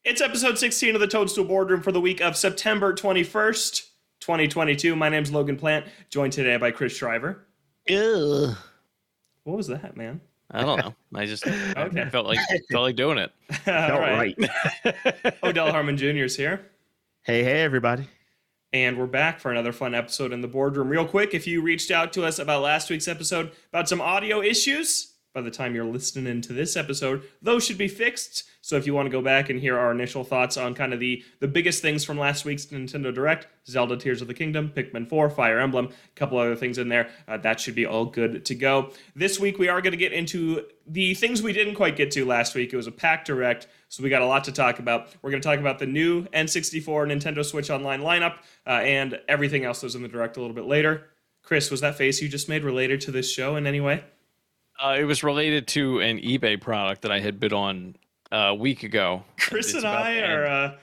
It's episode 16 of the Toadstool Boardroom for the week of September 21st, 2022. My name's Logan Plant, joined today by Chris Shriver. Ugh. What was that, man? I don't know. I just Okay. felt like doing it. All right. Right. Odell Harmon Jr. is here. Hey, everybody. And we're back for another fun episode in the Boardroom. Real quick, if you reached out to us about last week's episode about some audio issues, by the time you're listening into this episode, those should be fixed. So if you want to go back and hear our initial thoughts on kind of the biggest things from last week's Nintendo Direct, Zelda Tears of the Kingdom, Pikmin 4, Fire Emblem, a couple other things in there, that should be all good to go. This week we are going to get into the things we didn't quite get to last week. It was a packed Direct, so we got a lot to talk about. We're going to talk about the new N64 Nintendo Switch Online lineup and everything else that was in the Direct a little bit later. Chris, was that face you just made related to this show in any way? It was related to an eBay product that I had bid on a week ago. Chris and I are...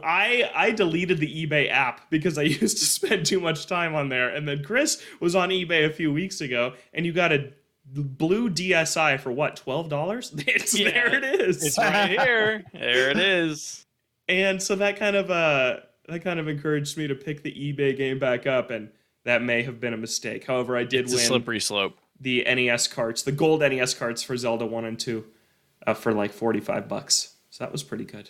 I deleted the eBay app because I used to spend too much time on there. And then Chris was on eBay a few weeks ago, and you got a blue DSi for what, $12? There it is. It's right here. There it is. And so that kind of encouraged me to pick the eBay game back up, and that may have been a mistake. However, I did It's win a slippery slope. the NES carts, the gold NES carts for Zelda 1 and 2 for like $45. So that was pretty good.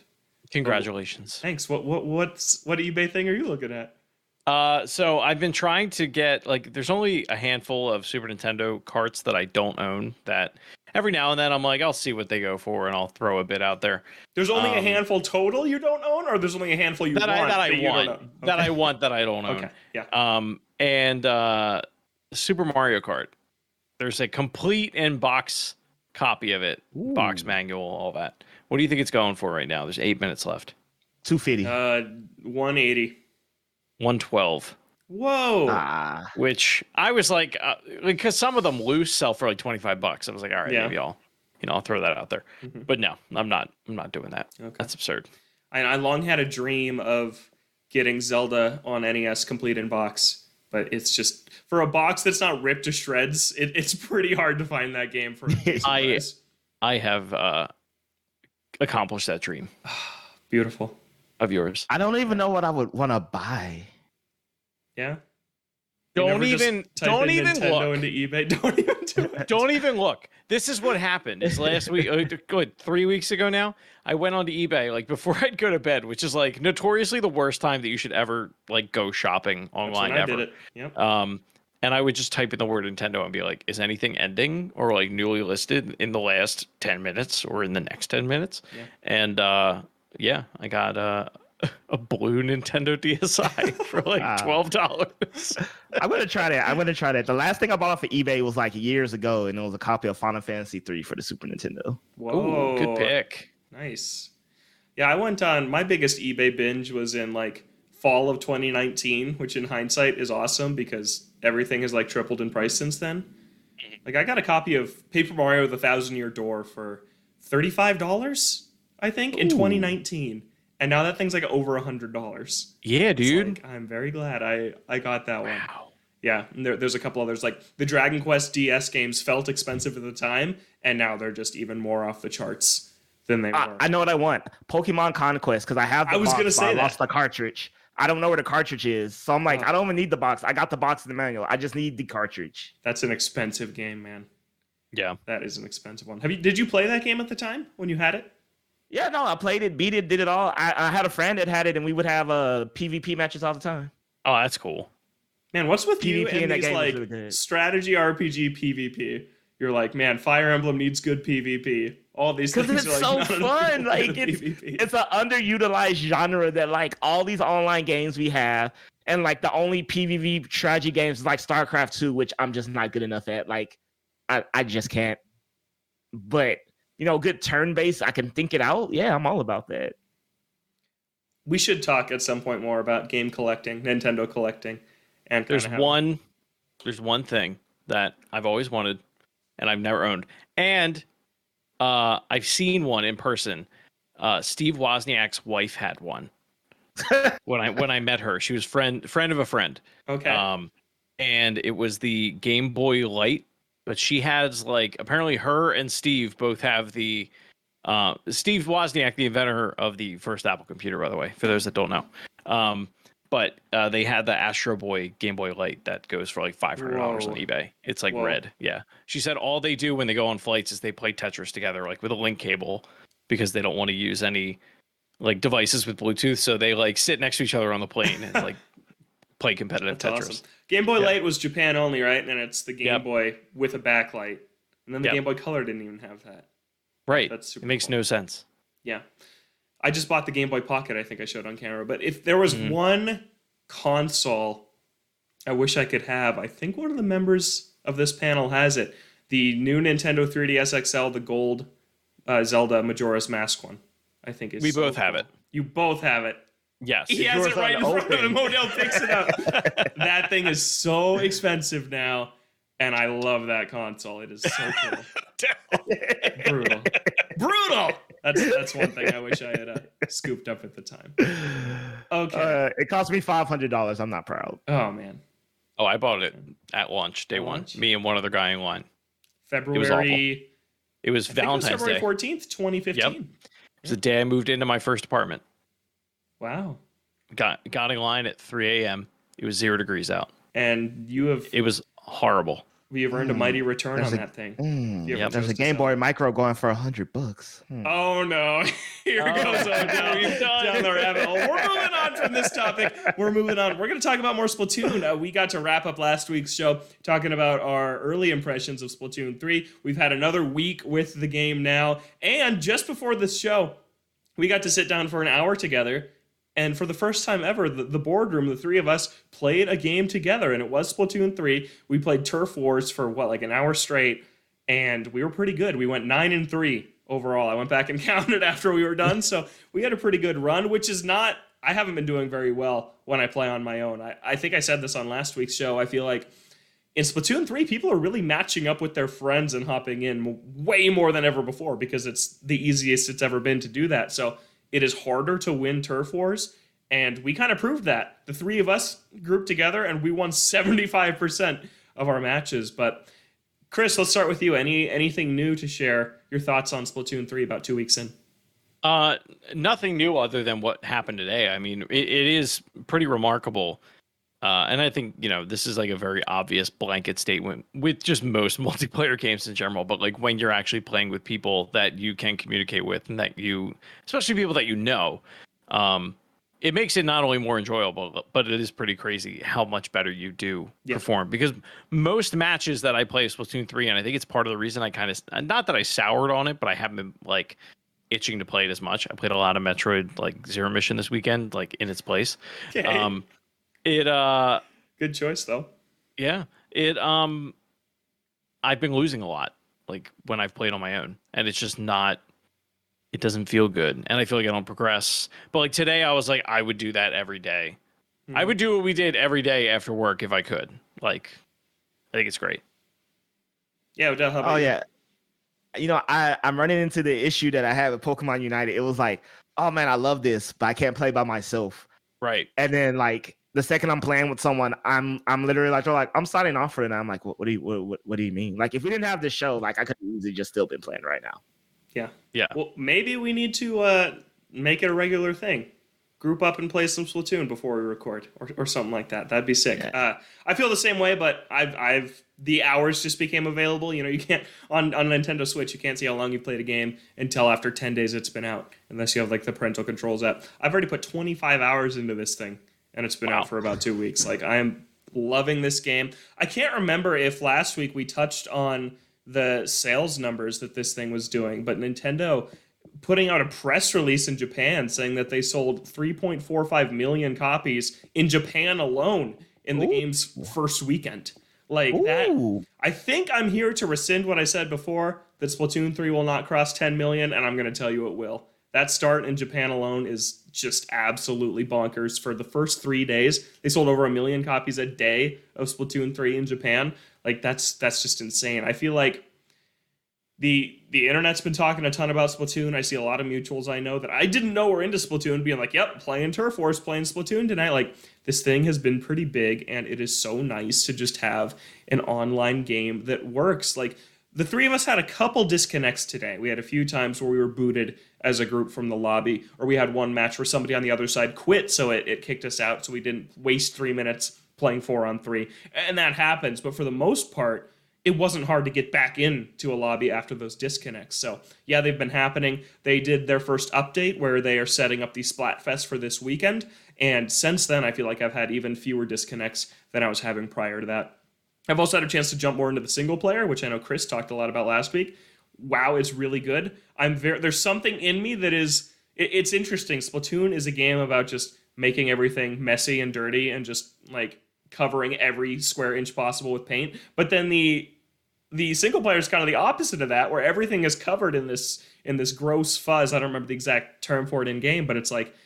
Congratulations. Thanks. What eBay thing are you looking at? So I've been trying to get, like, there's only a handful of Super Nintendo carts that I don't own that every now and then I'm like, I'll see what they go for and I'll throw a bit out there. There's only a handful total you don't own, or there's only a handful you want that I want that I don't own. Okay. Yeah. And Super Mario Kart. There's a complete in-box copy of it, box manual, all that. What do you think it's going for right now? There's 8 minutes left. 250. 180. 112. Whoa. Which I was like, because some of them loose sell for like $25. I was like, all right, maybe I'll throw that out there. Mm-hmm. But no, I'm not doing that. Okay. That's absurd. I long had a dream of getting Zelda on NES complete in box, but it's just for a box that's not ripped to shreds. It's pretty hard to find that game for. I have accomplished that dream. Beautiful. Of yours. I don't even know what I would want to buy. Yeah. Don't even look. Nintendo into eBay. Don't even do it. Don't even look. This is what happened. Is last week, good 3 weeks ago now. I went onto eBay like before I'd go to bed, which is like notoriously the worst time that you should ever like go shopping online. That's when I did it. Yep. And I would just type in the word Nintendo and be like, is anything ending or like newly listed in the last 10 minutes or in the next 10 minutes? Yeah. And I got a blue Nintendo DSi for like $12. I'm gonna try that. The last thing I bought off of eBay was like years ago, and it was a copy of Final Fantasy 3 for the Super Nintendo. Whoa. Ooh, good pick. Nice. Yeah, I went on, my biggest eBay binge was in like fall of 2019, which in hindsight is awesome because everything has like tripled in price since then. Like I got a copy of Paper Mario: The Thousand Year Door for $35, I think, in 2019. And now that thing's like over $100. Yeah, dude. Like, I'm very glad I got that one. Wow. Yeah, and there's a couple others. Like the Dragon Quest DS games felt expensive at the time, and now they're just even more off the charts than they were. I know what I want. Pokemon Conquest, because I have the box, gonna say but I that. lost the cartridge. I don't know where the cartridge is. So I'm like, I don't even need the box. I got the box in the manual. I just need the cartridge. That's an expensive game, man. Yeah. That is an expensive one. Did you play that game at the time when you had it? Yeah, no, I played it, beat it, did it all. I had a friend that had it, and we would have PvP matches all the time. Oh, that's cool. Man, what's with you PvP in and that these game like was really good. strategy RPG PvP? You're like, man, Fire Emblem needs good PvP. All these things Because it's are like, so not enough fun. Like PvP. it's an underutilized genre that like all these online games we have, and like the only PvP strategy games is like StarCraft 2, which I'm just not good enough at. Like I just can't. But good turn-based, I can think it out. Yeah, I'm all about that. We should talk at some point more about game collecting, Nintendo collecting, and There's one thing that I've always wanted and I've never owned. And I've seen one in person. Steve Wozniak's wife had one. when I met her. She was friend of a friend. Okay. And it was the Game Boy Light, but she has like apparently her and Steve both have the Steve Wozniak, the inventor of the first Apple computer, by the way, for those that don't know. But they had the Astro Boy Game Boy Light that goes for like $500 on eBay. It's like red. Yeah. She said all they do when they go on flights is they play Tetris together, like with a link cable, because they don't want to use any like devices with Bluetooth. So they like sit next to each other on the plane and like play competitive Tetris. Awesome. Game Boy Light was Japan only, right? And it's the Game Boy with a backlight. And then the Game Boy Color didn't even have that. Right. That's super It makes no sense. Yeah. I just bought the Game Boy Pocket, I think I showed on camera. But if there was one console I wish I could have, I think one of the members of this panel has it. The new Nintendo 3DS XL, the gold Zelda Majora's Mask one. I think is We both have it. You both have it. Yes. He has it right in front of him. Modell picks it up. That thing is so expensive now, and I love that console. It is so cool. Brutal. That's one thing I wish I had scooped up at the time. Okay. It cost me $500. I'm not proud. Oh man. Oh, I bought it at launch, day one. Me and one other guy in line. February. It was Valentine's Day. February 14th, 2015. Yep. It was the day I moved into my first apartment. Wow. Got in line at 3 a.m. It was 0 degrees out. And It was horrible. We have earned a mighty return on that thing. There's a Game Boy Micro going for $100. Oh no! Here goes down the rabbit hole. We're moving on from this topic. We're moving on. We're going to talk about more Splatoon. We got to wrap up last week's show talking about our early impressions of Splatoon 3. We've had another week with the game now, and just before this show, we got to sit down for an hour together. And for the first time ever, the boardroom, the three of us played a game together, and it was Splatoon 3. We played Turf Wars for, like an hour straight, and we were pretty good. We went 9-3 overall. I went back and counted after we were done, so we had a pretty good run, which is not... I haven't been doing very well when I play on my own. I think I said this on last week's show. I feel like in Splatoon 3, people are really matching up with their friends and hopping in way more than ever before because it's the easiest it's ever been to do that, so... It is harder to win Turf Wars, and we kind of proved that. The three of us grouped together, and we won 75% of our matches. But, Chris, let's start with you. Anything new to share? Your thoughts on Splatoon 3 about 2 weeks in? Nothing new other than what happened today. I mean, it is pretty remarkable. And I think, this is like a very obvious blanket statement with just most multiplayer games in general. But like when you're actually playing with people that you can communicate with and that especially people that it makes it not only more enjoyable, but it is pretty crazy how much better you do perform. Because most matches that I play Splatoon 3, and I think it's part of the reason I kind of, not that I soured on it, but I haven't been like itching to play it as much. I played a lot of Metroid like Zero Mission this weekend, like in its place. Okay. Good choice though. Yeah. I've been losing a lot, like when I've played on my own, and it's just it doesn't feel good. And I feel like I don't progress. But like today I was like, I would do that every day. I would do what we did every day after work if I could. Like, I think it's great. Yeah. Odell, how about you? Yeah. I'm running into the issue that I had with Pokemon United. It was like, oh man, I love this, but I can't play by myself. Right. And then like, the second I'm playing with someone, I'm literally like, they're like, I'm signing off for it. And I'm like, what do you mean? Like, if we didn't have this show, like, I could easily just still been playing right now. Yeah. Yeah. Well, maybe we need to make it a regular thing. Group up and play some Splatoon before we record, or something like that. That'd be sick. Yeah. I feel the same way, but I've the hours just became available. You can't on Nintendo Switch. You can't see how long you played a game until after 10 days it's been out, unless you have like the parental controls app. I've already put 25 hours into this thing. And it's been out for about 2 weeks. Like, I am loving this game. I can't remember if last week we touched on the sales numbers that this thing was doing, but Nintendo putting out a press release in Japan saying that they sold 3.45 million copies in Japan alone in the game's first weekend. Like that. I think I'm here to rescind what I said before, that Splatoon 3 will not cross 10 million, and I'm going to tell you it will. That start in Japan alone is just absolutely bonkers. For the first 3 days, they sold over 1 million copies a day of Splatoon 3 in Japan. Like, that's just insane. I feel like the internet's been talking a ton about Splatoon. I see a lot of mutuals I know that I didn't know were into Splatoon being like, yep, playing Turf Wars, playing Splatoon tonight. Like, this thing has been pretty big, and it is so nice to just have an online game that works. Like, the three of us had a couple disconnects today. We had a few times where we were booted as a group from the lobby, or we had one match where somebody on the other side quit, so it kicked us out, so we didn't waste 3 minutes playing 4-on-3. And that happens, but for the most part, it wasn't hard to get back into a lobby after those disconnects. So, yeah, they've been happening. They did their first update where they are setting up the Splatfest for this weekend, and since then, I feel like I've had even fewer disconnects than I was having prior to that. I've also had a chance to jump more into the single player, which I know Chris talked a lot about last week. WoW is really good. There's something in me that is... It's interesting. Splatoon is a game about just making everything messy and dirty and just, like, covering every square inch possible with paint. But then the single player is kind of the opposite of that, where everything is covered in this gross fuzz. I don't remember the exact term for it in game, but it's like,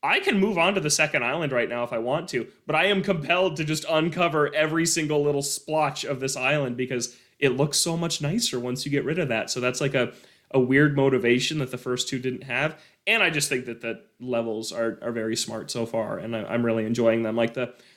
I can move on to the second island right now if I want to, but I am compelled to just uncover every single little splotch of this island because it looks so much nicer once you get rid of that. So that's like a weird motivation that the first two didn't have. And I just think that the levels are very smart so far, and I'm really enjoying them. Like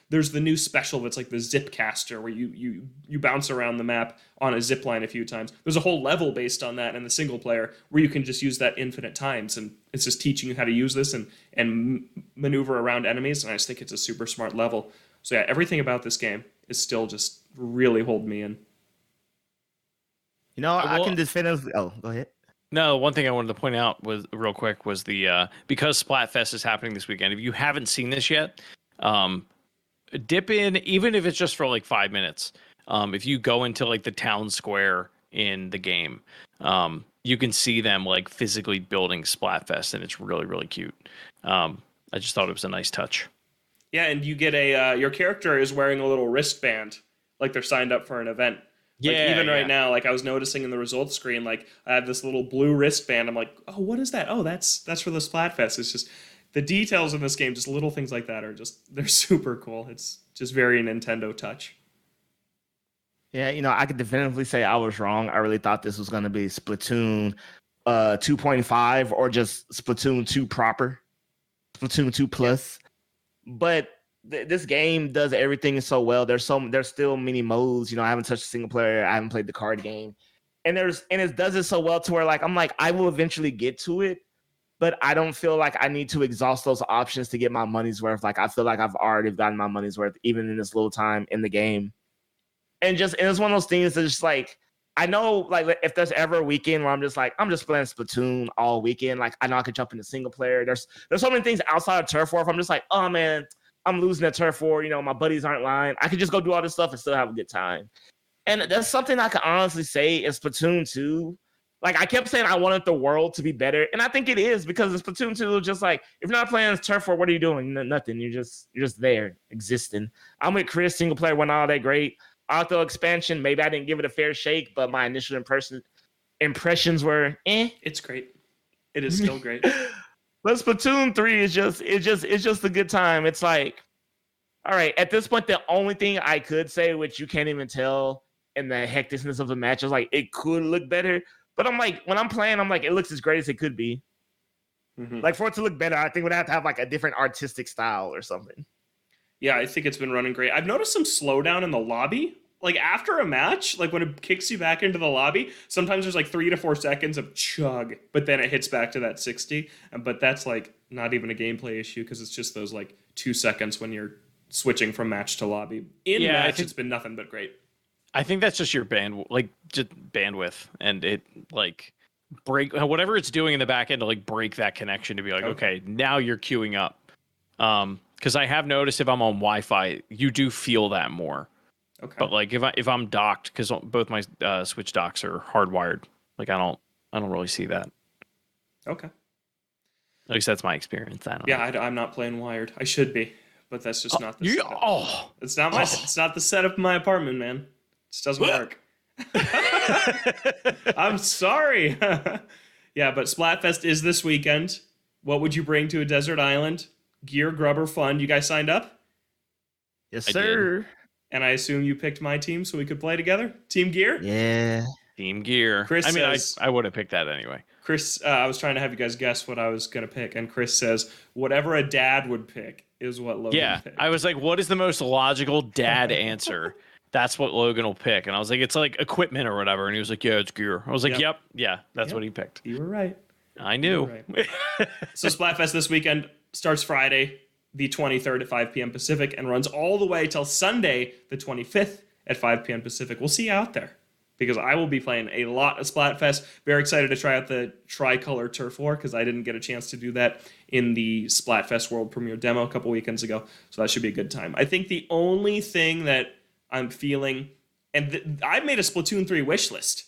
there's the new special that's like the zip caster, where you bounce around the map on a zip line a few times. There's a whole level based on that in the single player where you can just use that infinite times, and it's just teaching you how to use this and maneuver around enemies, and I just think it's a super smart level. So yeah, everything about this game is still just really holding me in. You know, I can definitively... Oh, go ahead. No, one thing I wanted to point out was real quick was the because Splatfest is happening this weekend. If you haven't seen this yet, dip in, even if it's just for like 5 minutes. If you go into like the town square in the game, you can see them like physically building Splatfest, and it's really, really cute. I just thought it was a nice touch. Yeah, and you get your character is wearing a little wristband, like they're signed up for an event. Like, Yeah, even yeah. right now, like I was noticing in the results screen, like I have this little blue wristband. I'm like, oh, what is that? Oh, that's for the Splatfest. It's just the details in this game, just little things like that they're super cool. It's just very Nintendo touch. Yeah, you know, I could definitively say I was wrong. I really thought this was going to be Splatoon 2.5 or just Splatoon 2 proper, Splatoon 2 plus. But this game does everything so well. There's still many modes. You know, I haven't touched a single player. I haven't played the card game, and it does it so well to where like I'm like I will eventually get to it, but I don't feel like I need to exhaust those options to get my money's worth. Like I feel like I've already gotten my money's worth even in this little time in the game. And it's one of those things that's just like, I know like if there's ever a weekend where I'm just playing Splatoon all weekend, like I know I could jump into single player. There's so many things outside of Turf War. If I'm just like, oh man, I'm losing at Turf War, you know, my buddies aren't lying, I could just go do all this stuff and still have a good time. And that's something I can honestly say in Splatoon 2. Like I kept saying I wanted the world to be better, and I think it is, because in Splatoon 2, just like if you're not playing Turf War, what are you doing? Nothing. You're just there existing. I'm with Chris. Single player wasn't all that great. Auto expansion, maybe I didn't give it a fair shake, but my initial impressions were It's great. It is still great. But Splatoon 3 is just a good time. It's like, all right, at this point, the only thing I could say, which you can't even tell in the hecticness of the match, is like it could look better. But I'm like, when I'm playing, I'm like, it looks as great as it could be. Mm-hmm. Like for it to look better, I think we'd have to have like a different artistic style or something. Yeah, I think it's been running great. I've noticed some slowdown in the lobby. Like after a match, like when it kicks you back into the lobby, sometimes there's like 3 to 4 seconds of chug, but then it hits back to that 60. But that's like not even a gameplay issue because it's just those like 2 seconds when you're switching from match to lobby. Match, it's been nothing but great. I think that's just your just bandwidth, and it like break whatever it's doing in the back end to like break that connection to be like, okay, now you're queuing up. Because I have noticed if I'm on Wi-Fi, you do feel that more. Okay. But like if I'm docked, because both my Switch docks are hardwired, like I don't really see that. Okay. At least that's my experience. I'm not playing wired. I should be, but that's just not the setup. It's not it's not the setup of my apartment, man. It just doesn't work. I'm sorry. Yeah, but Splatfest is this weekend. What would you bring to a desert island? Gear, grubber, fun. You guys signed up? Yes, sir. And I assume you picked my team so we could play together? Team Gear? Yeah. Team Gear. Chris says, I would have picked that anyway. Chris, I was trying to have you guys guess what I was going to pick, and Chris says, whatever a dad would pick is what Logan picked. I was like, what is the most logical dad answer? that's what Logan will pick. And I was like, it's like equipment or whatever. And he was like, yeah, it's gear. I was like, yep, yeah, that's what he picked. You were right. I knew. Right. So Splatfest this weekend starts Friday, the 23rd at 5 p.m. Pacific, and runs all the way till Sunday, the 25th at 5 p.m. Pacific. We'll see you out there, because I will be playing a lot of Splatfest. Very excited to try out the Tricolor Turf War, because I didn't get a chance to do that in the Splatfest World Premiere demo a couple weekends ago. So that should be a good time. I think the only thing that I'm feeling, and I made a Splatoon 3 wish list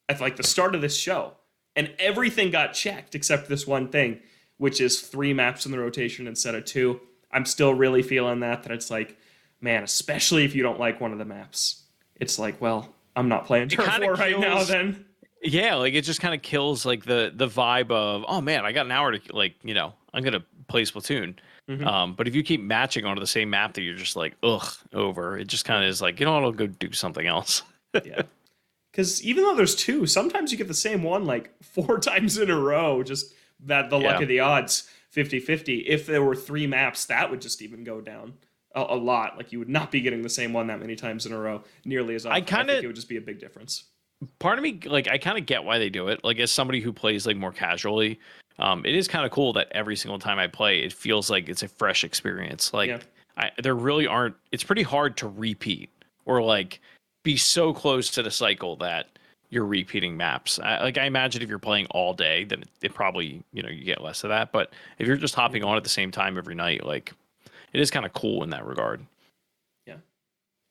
at like the start of this show, and everything got checked except this one thing, which is 3 maps in the rotation instead of 2. I'm still really feeling that it's like, man, especially if you don't like one of the maps, it's like, well, I'm not playing Turf War right now then. Yeah, like it just kind of kills like the vibe of, oh man, I got an hour to, like, you know, I'm gonna play Splatoon. But if you keep matching onto the same map that you're just like, ugh, over, it just kind of is like, you know what, I'll go do something else. Yeah. Because even though there's 2, sometimes you get the same one like 4 times in a row, just that the luck of the odds, 50-50. If there were 3 maps, that would just even go down a lot. Like you would not be getting the same one that many times in a row nearly as often. I think it would just be a big difference. Part of me, like, I kind of get why they do it. Like, as somebody who plays like more casually, it is kind of cool that every single time I play, it feels like it's a fresh experience. Like, there really aren't. It's pretty hard to repeat or like be so close to the cycle that you're repeating maps. I imagine if you're playing all day, then it probably, you know, you get less of that. But if you're just hopping on at the same time every night, like, it is kind of cool in that regard. Yeah.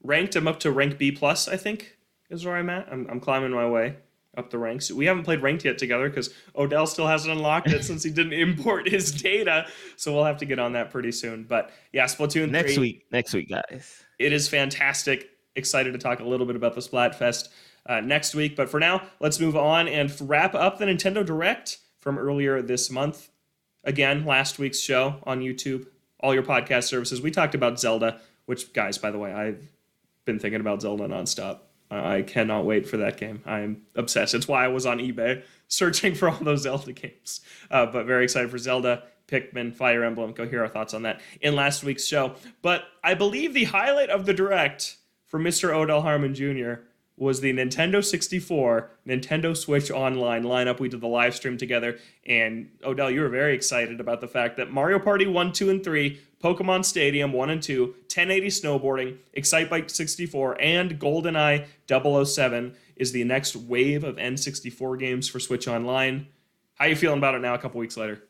Ranked, I'm up to rank B+, I think, is where I'm at. I'm climbing my way up the ranks. We haven't played ranked yet together because Odell still hasn't unlocked it since he didn't import his data. So we'll have to get on that pretty soon. But yeah, Splatoon 3. Next week, guys. It is fantastic. Excited to talk a little bit about the Splatfest next week. But for now, let's move on and wrap up the Nintendo Direct from earlier this month. Again, last week's show on YouTube, all your podcast services. We talked about Zelda, which, guys, by the way, I've been thinking about Zelda nonstop. I cannot wait for that game. I'm obsessed. It's why I was on eBay searching for all those Zelda games. But very excited for Zelda, Pikmin, Fire Emblem. Go hear our thoughts on that in last week's show. But I believe the highlight of the Direct for Mr. Odell Harmon Jr. was the Nintendo 64, Nintendo Switch Online lineup. We did the live stream together. And Odell, you were very excited about the fact that Mario Party 1, 2, and 3, Pokemon Stadium 1 and 2, 1080 Snowboarding, Excitebike 64, and GoldenEye 007 is the next wave of N64 games for Switch Online. How are you feeling about it now a couple weeks later?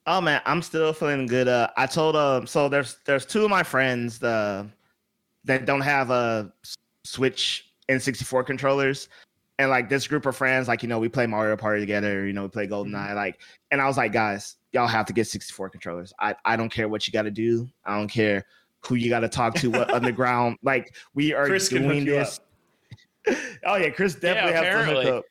Oh man, I'm still feeling good. I told so there's 2 of my friends that don't have a Switch N64 controllers, and like this group of friends, like, you know, we play Mario Party together, you know, we play GoldenEye, like, and I was like, guys, y'all have to get 64 controllers. I don't care what you got to do. I don't care who you got to talk to, what underground. Like, we are Chris doing this. Oh yeah, Chris definitely has to hook up.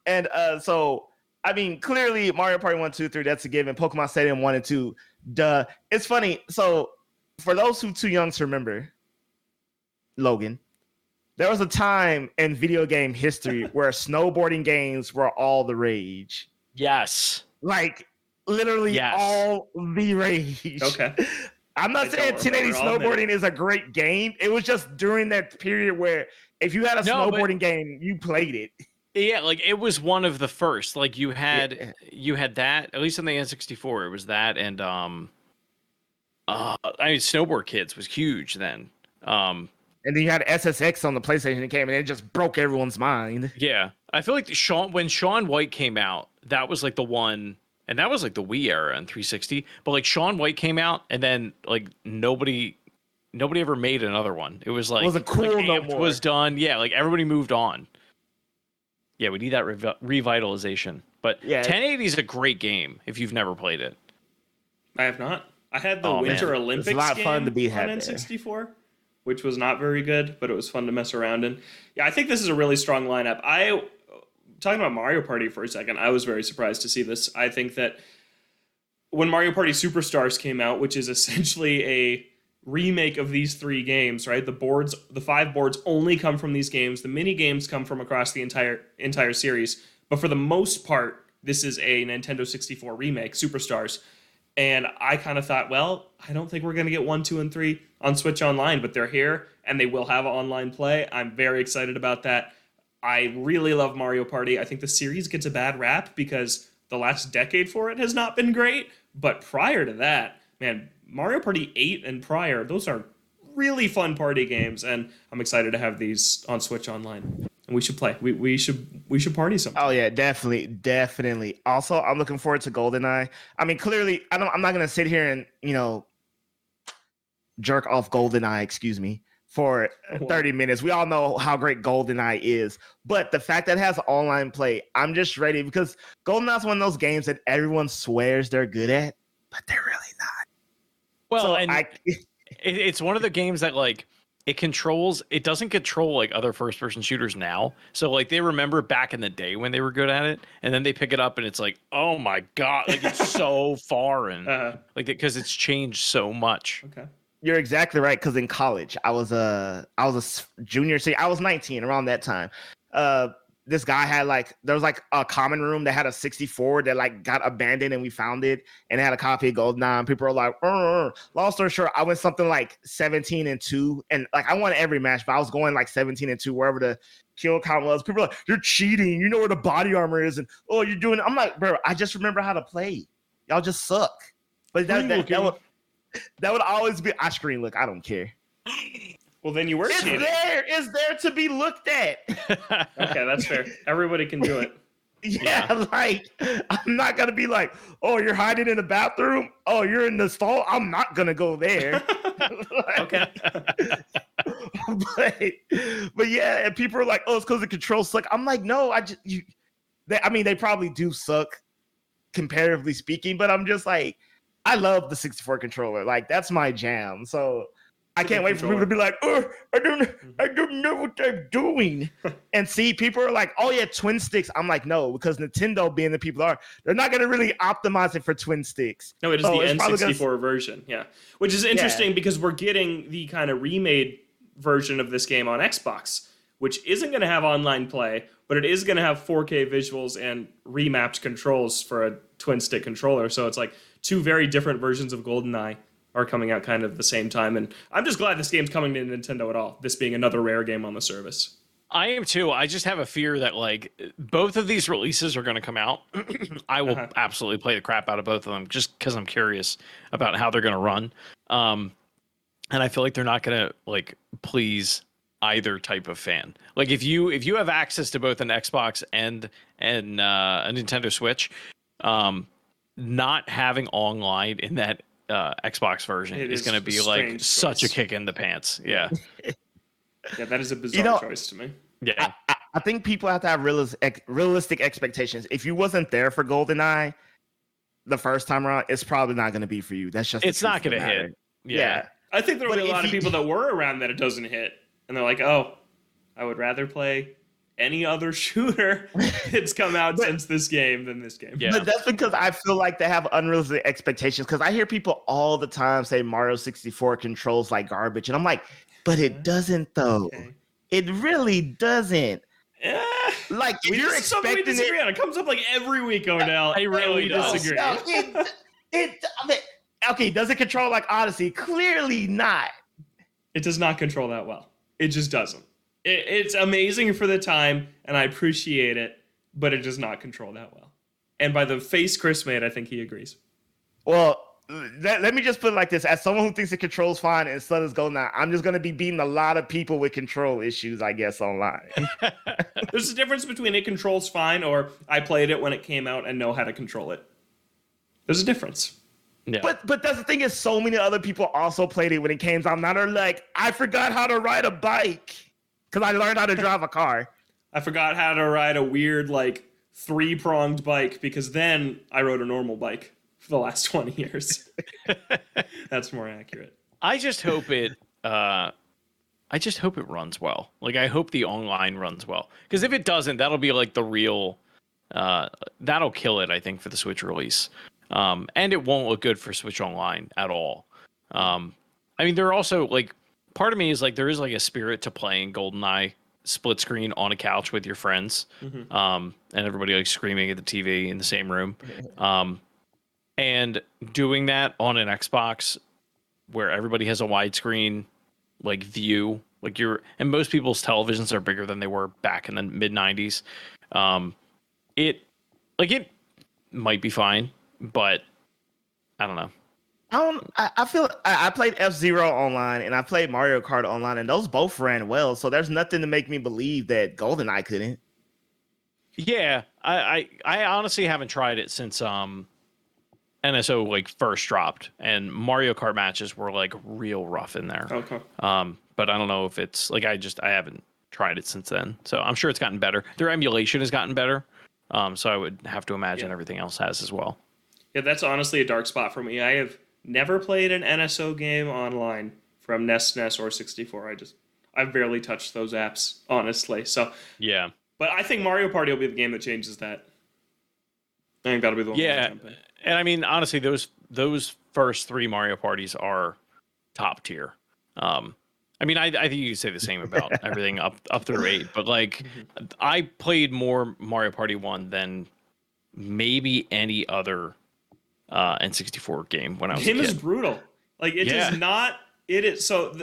And so I mean, clearly Mario Party 1, 2, 3, that's a given. Pokemon Stadium 1 and 2, duh. It's funny. So for those who too young to remember, Logan, there was a time in video game history where snowboarding games were all the rage. Yes. Like, literally all the rage. Okay. I'm not saying 1080 snowboarding is a great game. It was just during that period where if you had a snowboarding game, you played it. Yeah, like it was one of the first. Like you had that, at least on the N64, it was that, and I mean, Snowboard Kids was huge then. And then you had SSX on the PlayStation that came, and it just broke everyone's mind. Yeah, I feel like when Shaun White came out, that was like the one, and that was like the Wii era and 360. But like Shaun White came out, and then like nobody ever made another one. It was like, wasn't cool like, no more. Was done. Yeah, like everybody moved on. Yeah, we need that revitalization. But yeah, 1080 is a great game if you've never played it. I have not. I had the Winter Olympics it's a lot game fun to be on N64, which was not very good, but it was fun to mess around in. Yeah, I think this is a really strong lineup. Talking about Mario Party for a second, I was very surprised to see this. I think that when Mario Party Superstars came out, which is essentially a remake of these 3 games, right? The 5 boards only come from these games. The mini games come from across the entire series. But for the most part, this is a Nintendo 64 remake, Superstars. And I kind of thought, well, I don't think we're going to get 1, 2, and 3 on Switch Online, but they're here and they will have online play. I'm very excited about that. I really love Mario Party. I think the series gets a bad rap because the last decade for it has not been great. But prior to that, man, Mario Party 8 and prior, those are really fun party games. And I'm excited to have these on Switch Online. And we should play. We should party sometime. Oh yeah, definitely. Also, I'm looking forward to GoldenEye. I mean, clearly, I'm not gonna sit here and jerk off GoldenEye, excuse me, for 30 minutes. We all know how great GoldenEye is, but the fact that it has online play, I'm just ready because GoldenEye is one of those games that everyone swears they're good at, but they're really not. Well, So and it's one of the games that like it doesn't control like other first person shooters now. So like they remember back in the day when they were good at it, and then they pick it up and it's like, oh my God, like it's so foreign. Like because it's changed so much. Okay. You're exactly right. Because in college, I was a junior. See, I was 19 around that time. This guy had there was a common room that had a 64 that got abandoned, and we found it, and it had a copy of GoldenEye. And people were like, long story short, I went something like 17-2, and I won every match, but I was going 17-2 wherever the kill count was. People were like, you're cheating. You know where the body armor is, and you're doing. I'm like, bro, I just remember how to play. Y'all just suck. But that would always be. I screen look. I don't care. Well, then you were cheating. It's there to be looked at. Okay, that's fair. Everybody can do it. Yeah, I'm not gonna be like, oh, you're hiding in the bathroom. Oh, you're in the stall. I'm not gonna go there. Okay. but yeah, and people are like, oh, it's because the controls suck. I'm like, no, they probably do suck, comparatively speaking. But I'm just like, I love the 64 controller. That's my jam. So I can't wait for people to be like, oh, I don't know what they're doing. And see, people are like, oh yeah, twin sticks. I'm like, no, because Nintendo being the people they're not going to really optimize it for twin sticks. No, it is the N64 version. Yeah. Which is interesting because we're getting the kind of remade version of this game on Xbox, which isn't going to have online play, but it is going to have 4K visuals and remapped controls for a twin stick controller. So it's like two very different versions of GoldenEye are coming out kind of the same time. And I'm just glad this game's coming to Nintendo at all, this being another Rare game on the service. I am too. I just have a fear that both of these releases are going to come out. I will absolutely play the crap out of both of them just because I'm curious about how they're going to run. And I feel like they're not going to please either type of fan. If you have access to both an Xbox and a Nintendo Switch, not having online in that Xbox version is going to be such a kick in the pants. Yeah. Yeah, that is a bizarre choice to me. Yeah. I think people have to have realistic expectations. If you wasn't there for GoldenEye the first time around, it's probably not going to be for you. That's just it's not going to hit. Yeah. I think there will be a lot of people that were around that it doesn't hit, and they're like, oh, I would rather play any other shooter that's come out since this game than this game. Yeah. But that's because I feel like they have unrealistic expectations, because I hear people all the time say Mario 64 controls like garbage, and I'm like, but it doesn't though. Okay. It really doesn't. Yeah. If you're expecting we disagree on. It comes up every week, Odell. I really disagree. No, okay, does it control like Odyssey? Clearly not. It does not control that well. It just doesn't. It's amazing for the time, and I appreciate it, but it does not control that well. And by the face Chris made, I think he agrees. Well, let me just put it like this. As someone who thinks it controls fine and so does GoldenEye, I'm just going to be beating a lot of people with control issues, I guess, online. There's a difference between it controls fine or I played it when it came out and know how to control it. There's a difference. Yeah. But that's the thing, is so many other people also played it when it came out. Now they're like, I forgot how to ride a bike because I learned how to drive a car. I forgot how to ride a weird 3-pronged bike because then I rode a normal bike for the last 20 years. That's more accurate. I just hope it runs well. I hope the online runs well, because if it doesn't, that'll be the real that'll kill it, I think, for the Switch release. And it won't look good for Switch Online at all. I mean, there are also part of me is there is a spirit to playing GoldenEye split screen on a couch with your friends, and everybody screaming at the TV in the same room. And doing that on an Xbox where everybody has a widescreen like view, like and most people's televisions are bigger than they were back in the mid 90s. It might be fine, but I don't know. I feel I played F-Zero online and I played Mario Kart online, and those both ran well. So there's nothing to make me believe that GoldenEye couldn't. Yeah, I honestly haven't tried it since NSO like first dropped, and Mario Kart matches were like real rough in there. Okay. But I don't know if it's like I haven't tried it since then. So I'm sure it's gotten better. Their emulation has gotten better. So I would have to imagine everything else has as well. Yeah, that's honestly a dark spot for me. I have never played an NSO game online from NES, SNES, or 64. I've barely touched those apps, honestly. So yeah. But I think Mario Party will be the game that changes that. I think that'll be the one. Yeah, and I mean, honestly, those first 3 Mario Parties are top tier. I mean, I think you could say the same about everything up through 8, but like, I played more Mario Party 1 than maybe any other N64 game when I was a kid. Game is brutal. Like, it is not. It is so.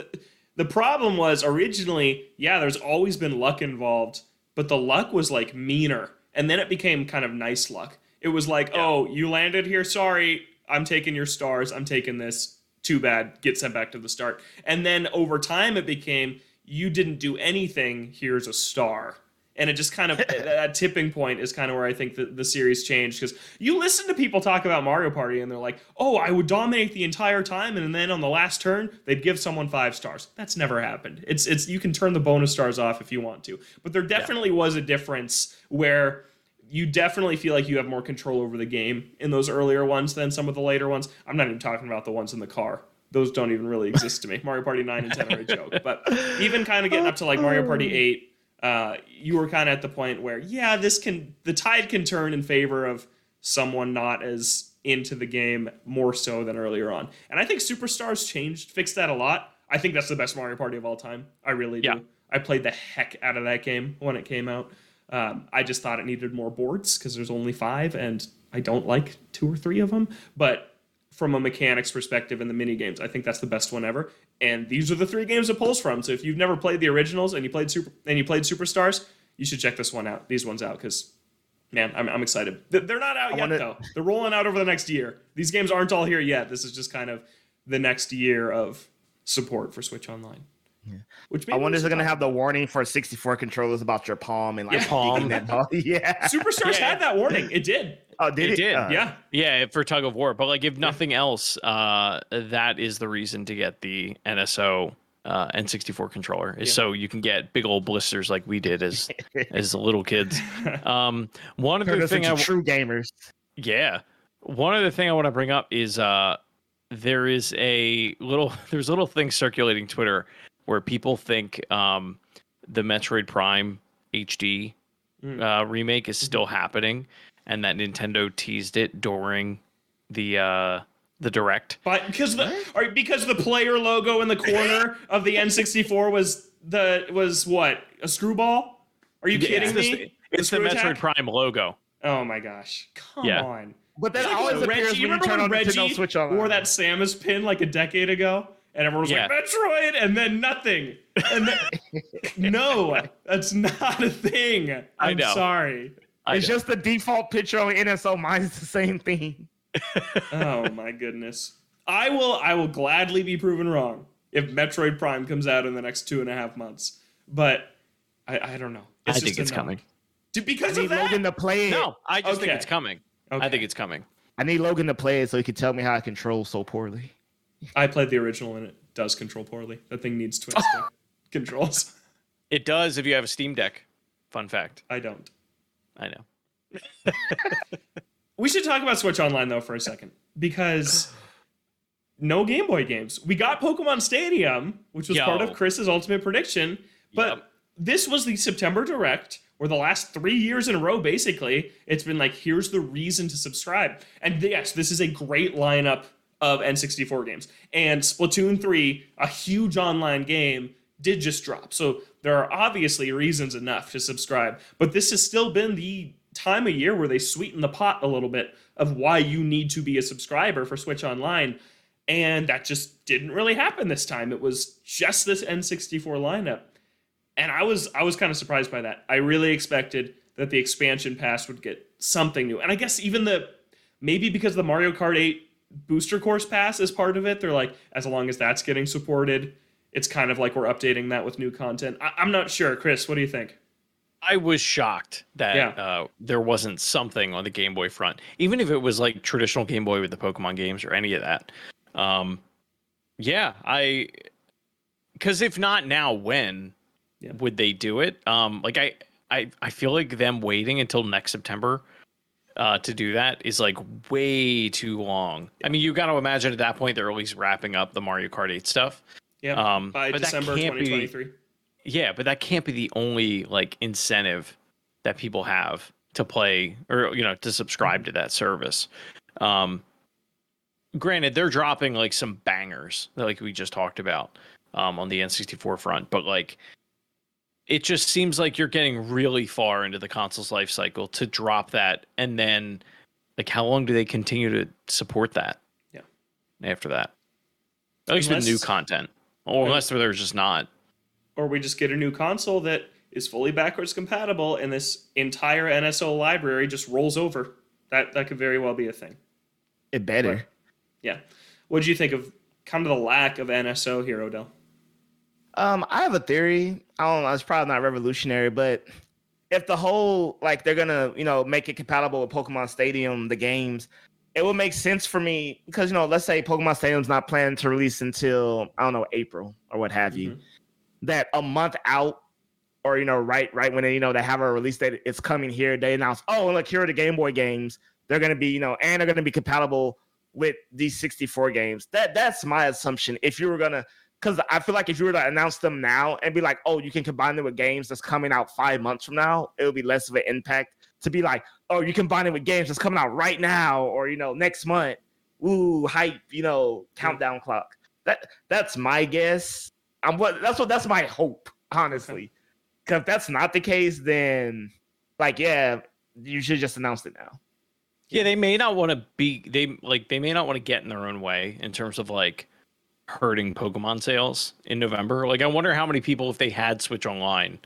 The problem was originally, there's always been luck involved, but the luck was like meaner, and then it became kind of nice luck. It was like, oh, you landed here. Sorry, I'm taking your stars. I'm taking this. Too bad. Get sent back to the start. And then over time, it became, you didn't do anything. Here's a star. And it just kind of, that tipping point is kind of where I think the series changed. Because you listen to people talk about Mario Party and they're like, oh, I would dominate the entire time. And then on the last turn, they'd give someone 5 stars. That's never happened. It's you can turn the bonus stars off if you want to. But there definitely was a difference where you definitely feel like you have more control over the game in those earlier ones than some of the later ones. I'm not even talking about the ones in the car. Those don't even really exist to me. Mario Party 9 and 10 are a joke. But even kind of getting up to like Mario Party 8, you were kind of at the point where, the tide can turn in favor of someone not as into the game more so than earlier on. And I think Superstars fixed that a lot. I think that's the best Mario Party of all time. I really do. Yeah. I played the heck out of that game when it came out. I just thought it needed more boards because there's only 5 and I don't like 2 or 3 of them. But from a mechanics perspective and the mini games, I think that's the best one ever. And these are the 3 games it pulls from. So if you've never played the originals and you played Superstars, you should check these ones out because, man, I'm excited. They're not out yet though. They're rolling out over the next year. These games aren't all here yet. This is just kind of the next year of support for Switch Online. Yeah. Which I wonder if they're gonna have the warning for 64 controllers about your palm and like palm. Superstars had that warning. It did. Oh, did it? Yeah. Yeah, for tug of war. But like, if nothing else, that is the reason to get the NSO N64 controller is so you can get big old blisters like we did as little kids. One other thing, true gamers. Yeah. One other thing I want to bring up is there's a little thing circulating Twitter where people think the Metroid Prime HD remake is still happening, and that Nintendo teased it during the Direct. But because the player logo in the corner of the N64 was what? A screwball? Are you kidding me? It's the Metroid Prime logo. Oh my gosh! Come on. But that always appears when you turn on Nintendo Switch Online. Wore that Samus pin like a decade ago, and everyone was like Metroid, and then nothing. And no, that's not a thing. I'm sorry. It's just the default picture on NSO. Mine's the same thing. Oh my goodness! I will gladly be proven wrong if Metroid Prime comes out in the next 2.5 months. But I don't know. I think it's coming. Because of that? Logan to play it. No, I just think it's coming. Okay. I think it's coming. I need Logan to play it so he can tell me how I control so poorly. I played the original and it does control poorly. That thing needs twin stick controls. It does if you have a Steam Deck. Fun fact. I don't. I know. We should talk about Switch Online though for a second because no Game Boy games. We got Pokemon Stadium, which was part of Chris's ultimate prediction, but this was the September Direct. Or the last 3 years in a row, basically, it's been like, here's the reason to subscribe. And yes, this is a great lineup of N64 games. And Splatoon 3, a huge online game, did just drop. So there are obviously reasons enough to subscribe. But this has still been the time of year where they sweeten the pot a little bit of why you need to be a subscriber for Switch Online. And that just didn't really happen this time. It was just this N64 lineup. And I was kind of surprised by that. I really expected that the expansion pass would get something new. And I guess even maybe because the Mario Kart 8 Booster Course Pass is part of it, they're like, as long as that's getting supported, it's kind of like we're updating that with new content. I'm not sure. Chris, what do you think? I was shocked that there wasn't something on the Game Boy front, even if it was like traditional Game Boy with the Pokemon games or any of that. Because if not now, when would they do it? I feel like them waiting until next September to do that is like way too long. I mean, you got to imagine at that point they're at least wrapping up the Mario Kart 8 stuff. Yeah, by December 2023. Yeah, but that can't be the only like incentive that people have to play or to subscribe to that service. Granted, they're dropping like some bangers like we just talked about on the N64 front, but like it just seems like you're getting really far into the console's life cycle to drop that, and then like how long do they continue to support that? Yeah, after that, at least with new content, or unless they're just not. Or we just get a new console that is fully backwards compatible, and this entire NSO library just rolls over. That could very well be a thing. It better. But, yeah. What did you think of kind of the lack of NSO here, Odell? I have a theory. I don't know. It's probably not revolutionary, but if the whole like they're gonna make it compatible with Pokemon Stadium, the games, it would make sense for me because let's say Pokemon Stadium's not planned to release until April or what have you. That a month out, or right when they have a release date, it's coming here. They announce, oh look, here are the Game Boy games. They're gonna be and they're gonna be compatible with these 64 games. That's my assumption. If you were gonna, because I feel like if you were to announce them now and be like, oh, you can combine them with games that's coming out 5 months from now, it would be less of an impact to be like, oh, you combine it with games that's coming out right now or next month. Ooh, hype, countdown clock. That's my guess. That's my hope, honestly. Because if that's not the case, then you should just announce it now. Yeah, they may not want to they may not want to get in their own way in terms of like hurting Pokemon sales in November. Like I wonder how many people, if they had Switch Online,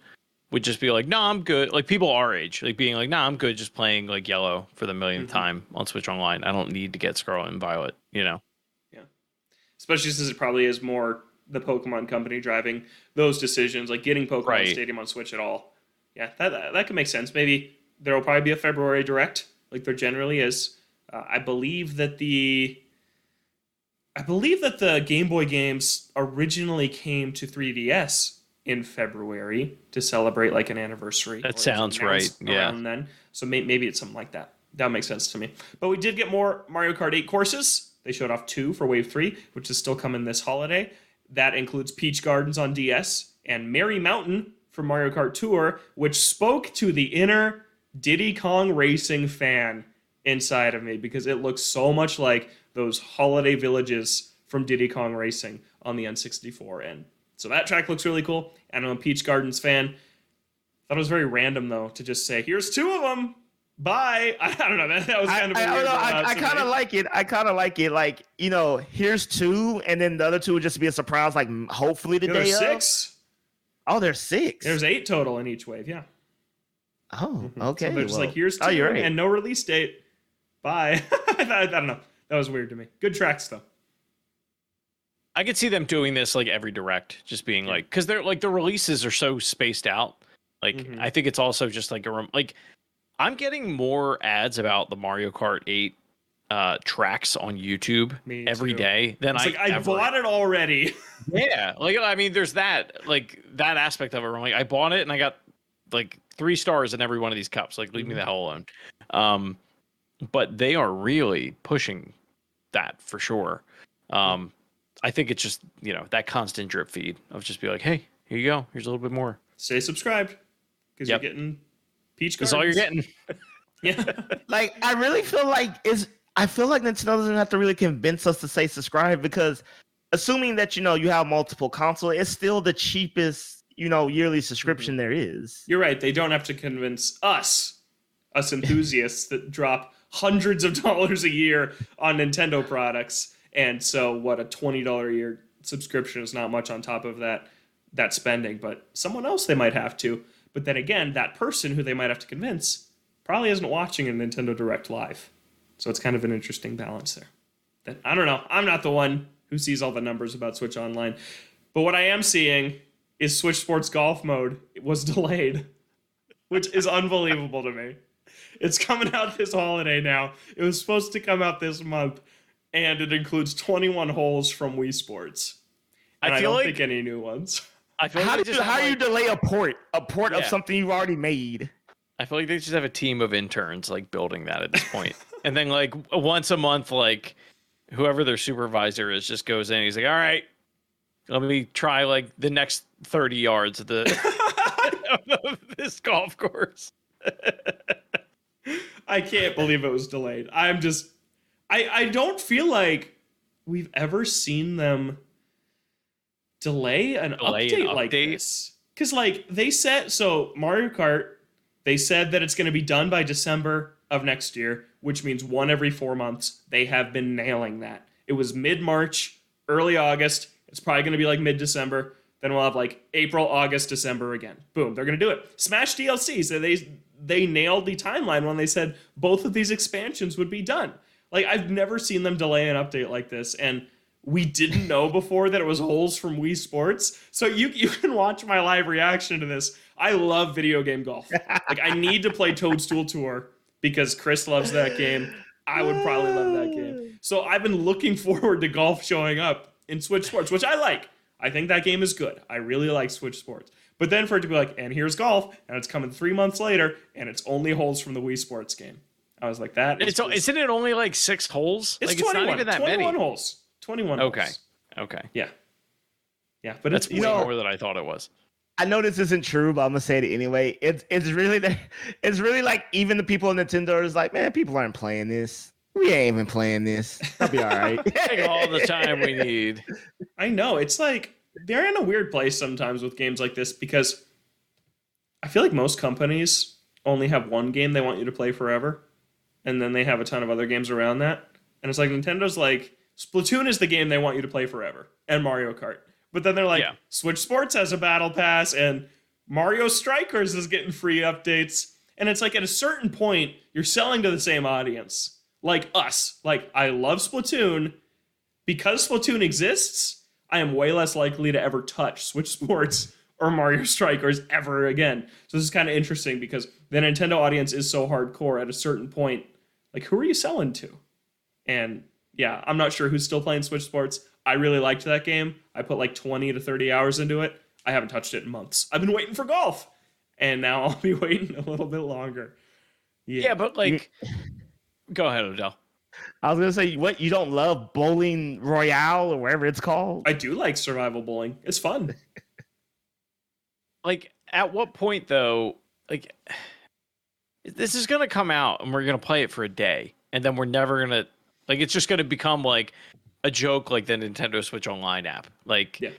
would just be like, no, I'm good. Like people our age, like being like, no, I'm good just playing like Yellow for the millionth time on Switch Online. I don't need to get Scarlet and Violet, Yeah. Especially since it probably is more the Pokemon company driving those decisions, like getting Pokemon Stadium on Switch at all. Yeah, that could make sense. Maybe there will probably be a February Direct, like there generally is. I believe that the Game Boy games originally came to 3DS in February to celebrate like an anniversary. That sounds right. Yeah. Then, so maybe it's something like that. That makes sense to me. But we did get more Mario Kart 8 courses. They showed off 2 for Wave 3, which is still coming this holiday. That includes Peach Gardens on DS and Merry Mountain for Mario Kart Tour, which spoke to the inner Diddy Kong Racing fan inside of me because it looks so much like those holiday villages from Diddy Kong Racing on the N64. And so that track looks really cool. And I'm a Peach Gardens fan. Thought it was very random, though, to just say, here's 2 of them. Bye. I don't know. That was kind of weird. I kind of like it. I kind of like it. Like, here's 2, and then the other 2 would just be a surprise, like, hopefully the day of. 6. Oh, there's 6. There's 8 total in each wave, yeah. Oh, okay. So they're just like, here's 2 and no release date. Bye. I don't know. That was weird to me. Good tracks, though. I could see them doing this like every Direct, just being like, because they're like the releases are so spaced out. Like, I think it's also just like I'm getting more ads about the Mario Kart 8 tracks on YouTube every day than I bought it already. Yeah, like I mean, there's that that aspect of it. Where I'm like, I bought it and I got like 3 stars in every one of these cups. Like, leave me the hell alone. But they are really pushing that for sure. I think it's just that constant drip feed of just be like, hey, here you go. Here's a little bit more. Stay subscribed because you're getting Peach Gardens. That's all you're getting. Yeah. Like, I really feel like Nintendo doesn't have to really convince us to say subscribe because assuming that, you have multiple consoles, it's still the cheapest, yearly subscription there is. You're right. They don't have to convince us us enthusiasts that drop hundreds of dollars a year on Nintendo products. And so what, a $20 a year subscription is not much on top of that spending, but someone else they might have to. But then again, that person who they might have to convince probably isn't watching a Nintendo Direct live. So it's kind of an interesting balance there. That, I don't know. I'm not the one who sees all the numbers about Switch Online. But what I am seeing is Switch Sports Golf mode was delayed, which is unbelievable to me. It's coming out this holiday now. It was supposed to come out this month, and it includes 21 holes from Wii Sports. And I don't think any new ones. I feel How like do you delay a port of something you've already made? I feel like they just have a team of interns like building that at this point. And then like once a month, like whoever their supervisor is just goes in. He's like, all right, let me try like the next 30 yards of of this golf course. I can't believe it was delayed. I don't feel like we've ever seen them delay an update like this. Because like they said, so Mario Kart, they said that it's going to be done by December of next year, which means one every 4 months. They have been nailing that. It was mid-March, early August. It's probably going to be like mid-December. Then we'll have like April, August, December again. Boom, they're going to do it. Smash DLC. So they nailed the timeline when they said both of these expansions would be done. Like, I've never seen them delay an update like this. And we didn't know before that it was holes from Wii Sports. So you can watch my live reaction to this. I love video game golf. Like, I need to play Toadstool Tour because Chris loves that game. I would probably love that game. So I've been looking forward to golf showing up in Switch Sports, which I like. I think that game is good. I really like Switch Sports. But then for it to be like, and here's golf, and it's coming 3 months later, and it's only holes from the Wii Sports game. I was like, isn't it only like 6 holes? It's like 21, it's not even that 21 many. holes. 21 holes. Okay. Yeah. Yeah, but that's it's way more than I thought it was. I know this isn't true, but I'm gonna say it anyway. It's really like even the people in Nintendo is like, man, people aren't playing this. We ain't even playing this. That'll be all right. Take all the time we need. I know. It's like they're in a weird place sometimes with games like this because I feel like most companies only have one game they want you to play forever, and then they have a ton of other games around that. And it's like Nintendo's like, Splatoon is the game they want you to play forever, and Mario Kart. But then they're like, Switch Sports has a battle pass, and Mario Strikers is getting free updates. And it's like at a certain point, you're selling to the same audience. Like us. Like, I love Splatoon. Because Splatoon exists, I am way less likely to ever touch Switch Sports or Mario Strikers ever again. So this is kind of interesting because the Nintendo audience is so hardcore at a certain point. Like, who are you selling to? And yeah, I'm not sure who's still playing Switch Sports. I really liked that game. I put like 20 to 30 hours into it. I haven't touched it in months. I've been waiting for golf. And now I'll be waiting a little bit longer. Yeah, but like... Go ahead, Odell. I was gonna say, what, you don't love Bowling Royale or whatever it's called? I do like survival bowling. It's fun. Like, at what point though? Like, this is gonna come out and we're gonna play it for a day, and then we're never gonna like. It's just gonna become like a joke, like the Nintendo Switch Online app. Like, yeah,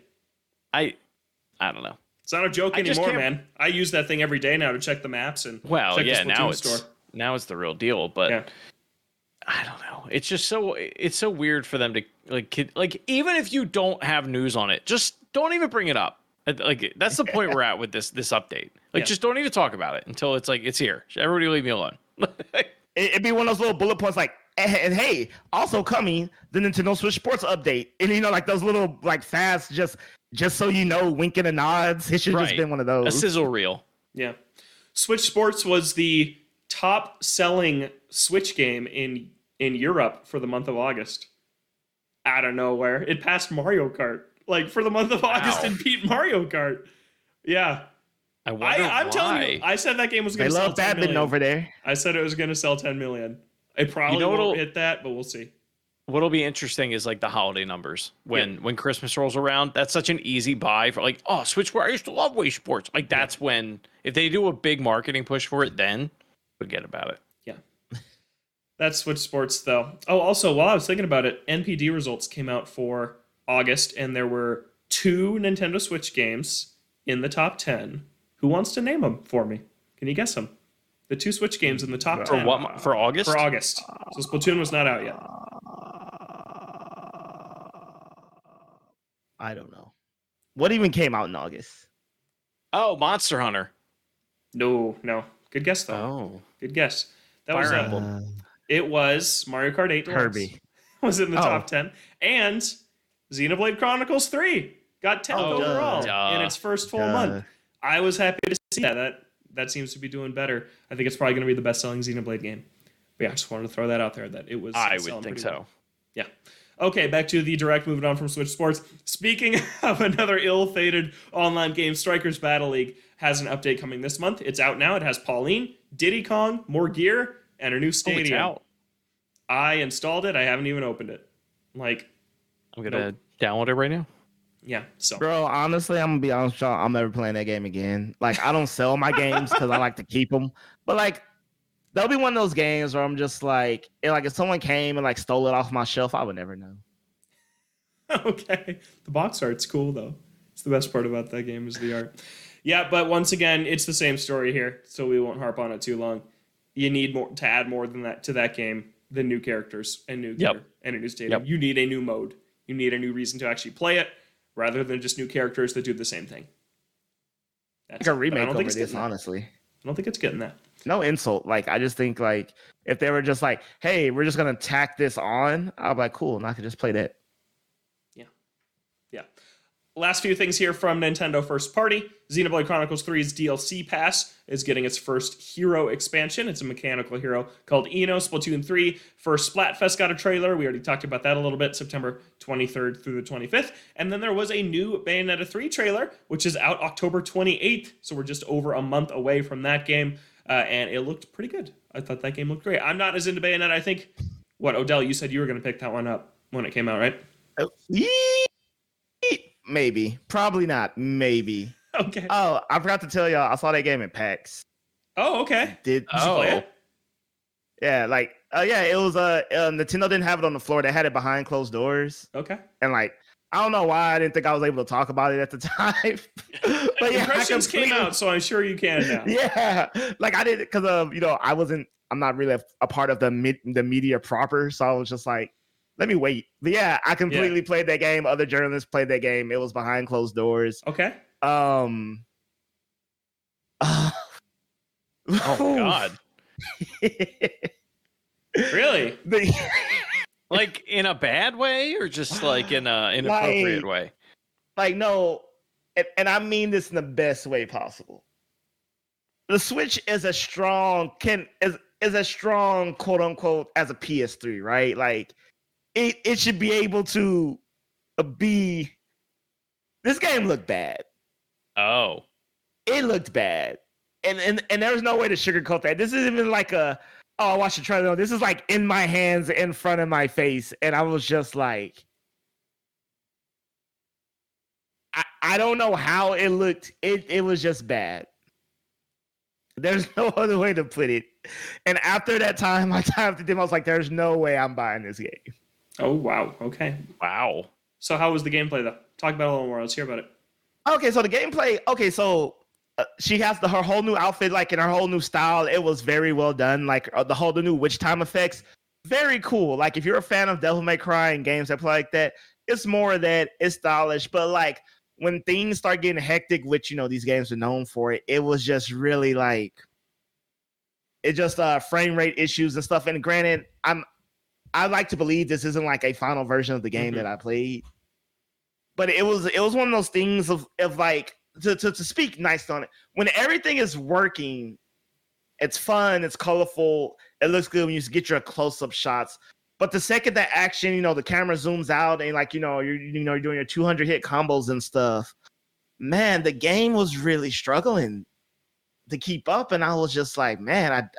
I don't know. It's not a joke anymore, man. I use that thing every day now to check the maps and check the Splatoon store. Now it's the real deal, but. Yeah. I don't know. It's just so weird for them to like even if you don't have news on it, just don't even bring it up. Like that's the point we're at with this update. Like just don't even talk about it until it's like it's here. Everybody leave me alone. It'd be one of those little bullet points like, and hey, also coming the Nintendo Switch Sports update, and you know, like those little like fast just so you know, winking and nods. It should have just been one of those. A sizzle reel. Yeah. Switch Sports was the top selling Switch game in Europe for the month of August. Out of nowhere. It passed Mario Kart. Like, for the month of August, it beat Mario Kart. Yeah. I'm telling you, I said that game was going to sell 10 million. They love badminton over there. I said it was going to sell 10 million. It probably won't hit that, but we'll see. What'll be interesting is like the holiday numbers. When Christmas rolls around, that's such an easy buy for like, oh, Switch Sports. I used to love Wii Sports. Like, that's when, if they do a big marketing push for it, then forget about it. Yeah. That's Switch Sports, though. Oh, also, while I was thinking about it, NPD results came out for August, and there were 2 Nintendo Switch games in the top 10. Who wants to name them for me? Can you guess them? The 2 Switch games in the top For 10. what? For August? For August. So Splatoon was not out yet. I don't know. What even came out in August? Oh, Monster Hunter. No. Good guess, though. Oh. Good guess. That was Fire Emblem. It was Mario Kart 8 Deluxe. Kirby. Was in the top 10. And Xenoblade Chronicles 3 got 10th overall in its first full month. I was happy to see that. That seems to be doing better. I think it's probably going to be the best-selling Xenoblade game. But yeah, I just wanted to throw that out there that it was. I would think so. Well. Yeah. Okay, back to the direct, moving on from Switch Sports. Speaking of another ill-fated online game, Strikers Battle League has an update coming this month. It's out now. It has Pauline, Diddy Kong, more gear, and a new stadium. It's out. I installed it. I haven't even opened it. I'm going to download it right now. Yeah, so. Bro, honestly, I'm going to be honest with y'all. I'm never playing that game again. I don't sell my games because I like to keep them. But, there'll be one of those games where I'm just if someone came and, stole it off my shelf, I would never know. Okay. The box art's cool, though. It's the best part about that game is the art. Yeah, but once again, it's the same story here, so we won't harp on it too long. You need more to add more than that to that game than new characters and new gear and a new stadium. You need a new mode. You need a new reason to actually play it, rather than just new characters that do the same thing. That's a remake over this, honestly. I don't think it's getting that. No insult. I just think, if they were just hey, we're just going to tack this on, I'll be cool, and I could just play that. Yeah. Last few things here from Nintendo First Party. Xenoblade Chronicles 3's DLC Pass is getting its first hero expansion. It's a mechanical hero called Eno. Splatoon 3 first Splatfest got a trailer. We already talked about that a little bit, September 23rd through the 25th. And then there was a new Bayonetta 3 trailer, which is out October 28th. So we're just over a month away from that game. And it looked pretty good. I thought that game looked great. I'm not as into Bayonetta, I think. Odell, you said you were going to pick that one up when it came out, right? Maybe. Probably not. Maybe. Okay. Oh, I forgot to tell y'all, I saw that game in PAX. Oh, okay. Did you play it? Yeah, it was Nintendo didn't have it on the floor. They had it behind closed doors. Okay. And I don't know why I didn't think I was able to talk about it at the time. But yeah, impressions came out, so I'm sure you can now. Yeah. I did it because I'm not really a part of the media proper, so I was just let me wait. But yeah, I completely played that game. Other journalists played that game. It was behind closed doors. Okay. Oh God. Really? In a bad way or just in an inappropriate way? No, and I mean this in the best way possible. The Switch is as strong quote unquote as a PS3, right? It should be able to be. This game looked bad. Oh, it looked bad, and there's no way to sugarcoat that. This isn't even I watched the trailer. This is in my hands, in front of my face, and I was just I don't know how it looked. It was just bad. There's no other way to put it. And after that time, I was there's no way I'm buying this game. Oh, wow. Okay. Wow. So how was the gameplay, though? Talk about it a little more. Let's hear about it. Okay, so the gameplay... Okay, so she has her whole new outfit, in her whole new style. It was very well done. The new witch time effects. Very cool. If you're a fan of Devil May Cry and games that play like that, it's more of that. It's stylish. But, when things start getting hectic, which, these games are known for it was just really, it just frame rate issues and stuff. And granted, I like to believe this isn't a final version of the game that I played, but it was one of those things of to speak nice on it. When everything is working, it's fun, it's colorful, it looks good when you get your close up shots. But the second that action, the camera zooms out and you're doing your 200 hit combos and stuff, man, the game was really struggling to keep up, and I was just man,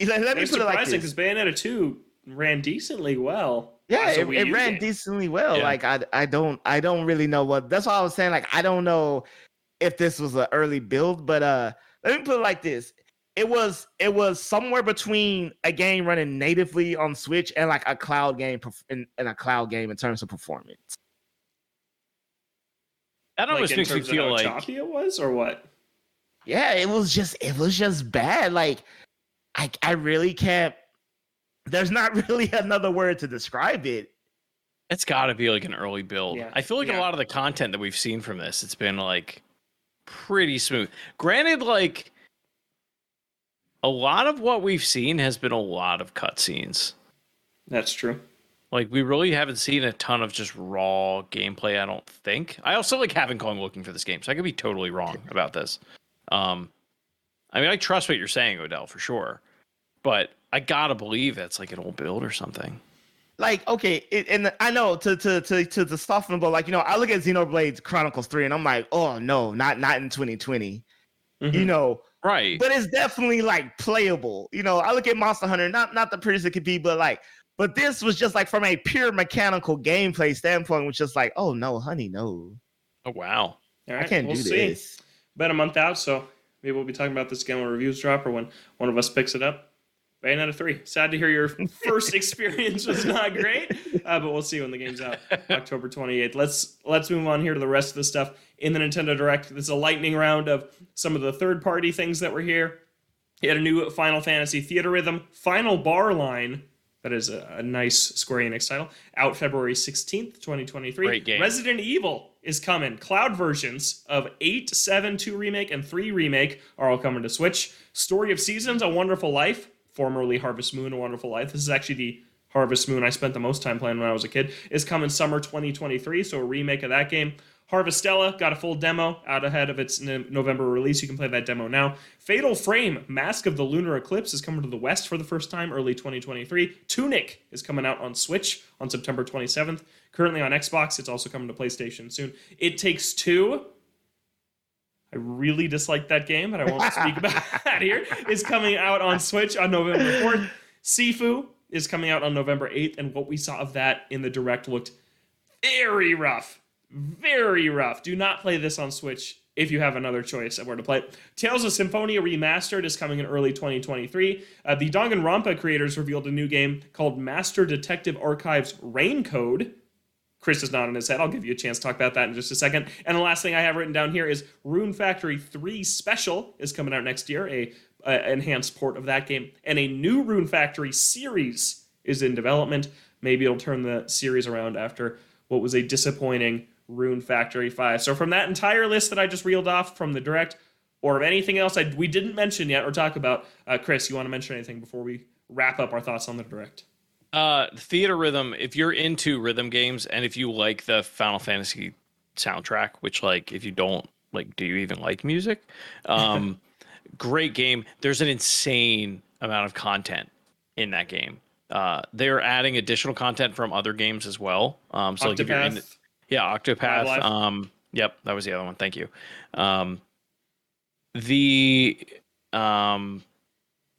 let me put it like this. Because Bayonetta 2 ran decently well. Yeah, it ran decently well. Yeah. I don't really know what. That's why I was saying. I don't know if this was an early build, but let me put it like this. It was somewhere between a game running natively on Switch and a cloud game in a cloud game in terms of performance. That almost makes me feel choppy it was, or what? Yeah, it was just bad. Like I really can't. There's not really another word to describe it. It's got to be like an early build. Yeah. I feel like a lot of the content that we've seen from this, it's been like pretty smooth. Granted, like a lot of what we've seen has been a lot of cutscenes. That's true. Like we really haven't seen a ton of just raw gameplay, I don't think. I also like haven't gone looking for this game, so I could be totally wrong about this. I mean, I trust what you're saying, Odell, for sure. But I gotta believe that's like an old build or something. Like, okay, and I know to soften the blow, like, I look at Xenoblade Chronicles 3 and I'm like, oh no, not in 2020. Mm-hmm. Right. But it's definitely like playable. I look at Monster Hunter, not the prettiest it could be, but this was just like from a pure mechanical gameplay standpoint, which is like, oh no, honey, no. Oh wow. All right, I can't do this. Been a month out, so maybe we'll be talking about this again when reviews drop or when one of us picks it up. Bayonetta 3. Sad to hear your first experience was not great, but we'll see when the game's out, October 28th. Let's move on here to the rest of the stuff in the Nintendo Direct. This is a lightning round of some of the third-party things that were here. You had a new Final Fantasy Theater Rhythm Final Bar line. That is a nice Square Enix title. Out February 16th, 2023. Great game. Resident Evil is coming. Cloud versions of 8, 7, 2 Remake, and 3 Remake are all coming to Switch. Story of Seasons, A Wonderful Life, formerly Harvest Moon, A Wonderful Life. This is actually the Harvest Moon I spent the most time playing when I was a kid. Is coming summer 2023, so a remake of that game. Harvestella got a full demo out ahead of its November release. You can play that demo now. Fatal Frame, Mask of the Lunar Eclipse is coming to the West for the first time, early 2023. Tunic is coming out on Switch on September 27th. Currently on Xbox. It's also coming to PlayStation soon. It Takes Two. I really dislike that game, but I won't speak about that here. Is coming out on Switch on November 4th. Sifu is coming out on November 8th, and what we saw of that in the Direct looked very rough. Very rough. Do not play this on Switch if you have another choice of where to play it. Tales of Symphonia Remastered is coming in early 2023. The Danganronpa creators revealed a new game called Master Detective Archives Rain Code. Chris is nodding his head. I'll give you a chance to talk about that in just a second. And the last thing I have written down here is Rune Factory 3 Special is coming out next year, a enhanced port of that game. And a new Rune Factory series is in development. Maybe it'll turn the series around after what was a disappointing Rune Factory 5. So from that entire list that I just reeled off from the Direct, or of anything else we didn't mention yet or talk about, Chris, you want to mention anything before we wrap up our thoughts on the Direct? Theater Rhythm, if you're into rhythm games and if you like the Final Fantasy soundtrack, which, like, if you don't, like, do you even like music? Great game. There's an insane amount of content in that game. They're adding additional content from other games as well. So Octopath. like if you're in, Octopath. Yep, that was the other one. Thank you.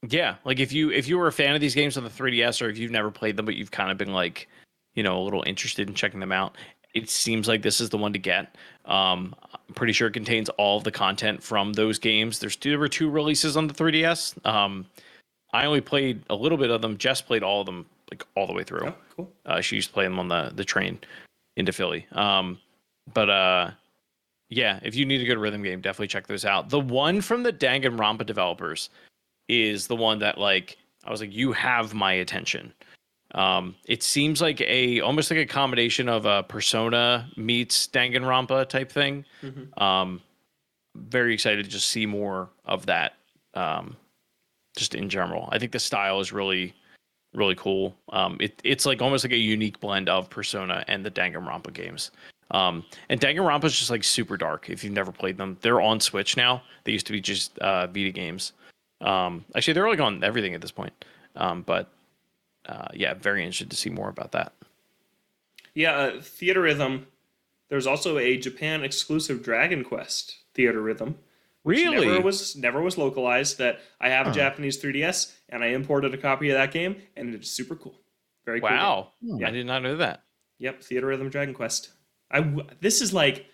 Yeah, like if you were a fan of these games on the 3DS, or if you've never played them but you've kind of been like, a little interested in checking them out, it seems like this is the one to get. I'm pretty sure it contains all of the content from those games. There were 2 releases on the 3DS. I only played a little bit of them. Jess played all of them, like all the way through. Oh, cool. She used to play them on the train into Philly. Yeah, if you need a good rhythm game, definitely check those out. The one from the Danganronpa developers is the one that, like, I was like, you have my attention. It seems like almost like a combination of a Persona meets Danganronpa type thing. Mm-hmm. Very excited to just see more of that. Just in general, I think the style is really, really cool. It's like almost like a unique blend of Persona and the Danganronpa games. And Danganronpa is just like super dark. If you've never played them, they're on Switch now. They used to be just Vita games. Actually, they're like on everything at this point. Yeah, very interested to see more about that. Yeah, Theater Rhythm. There's also a Japan exclusive Dragon Quest Theater Rhythm. Really? Never was localized. That I have a Japanese 3DS, and I imported a copy of that game, and it's super cool. Very cool. Wow. Yeah. I did not know that. Yep, Theater Rhythm Dragon Quest. This is like,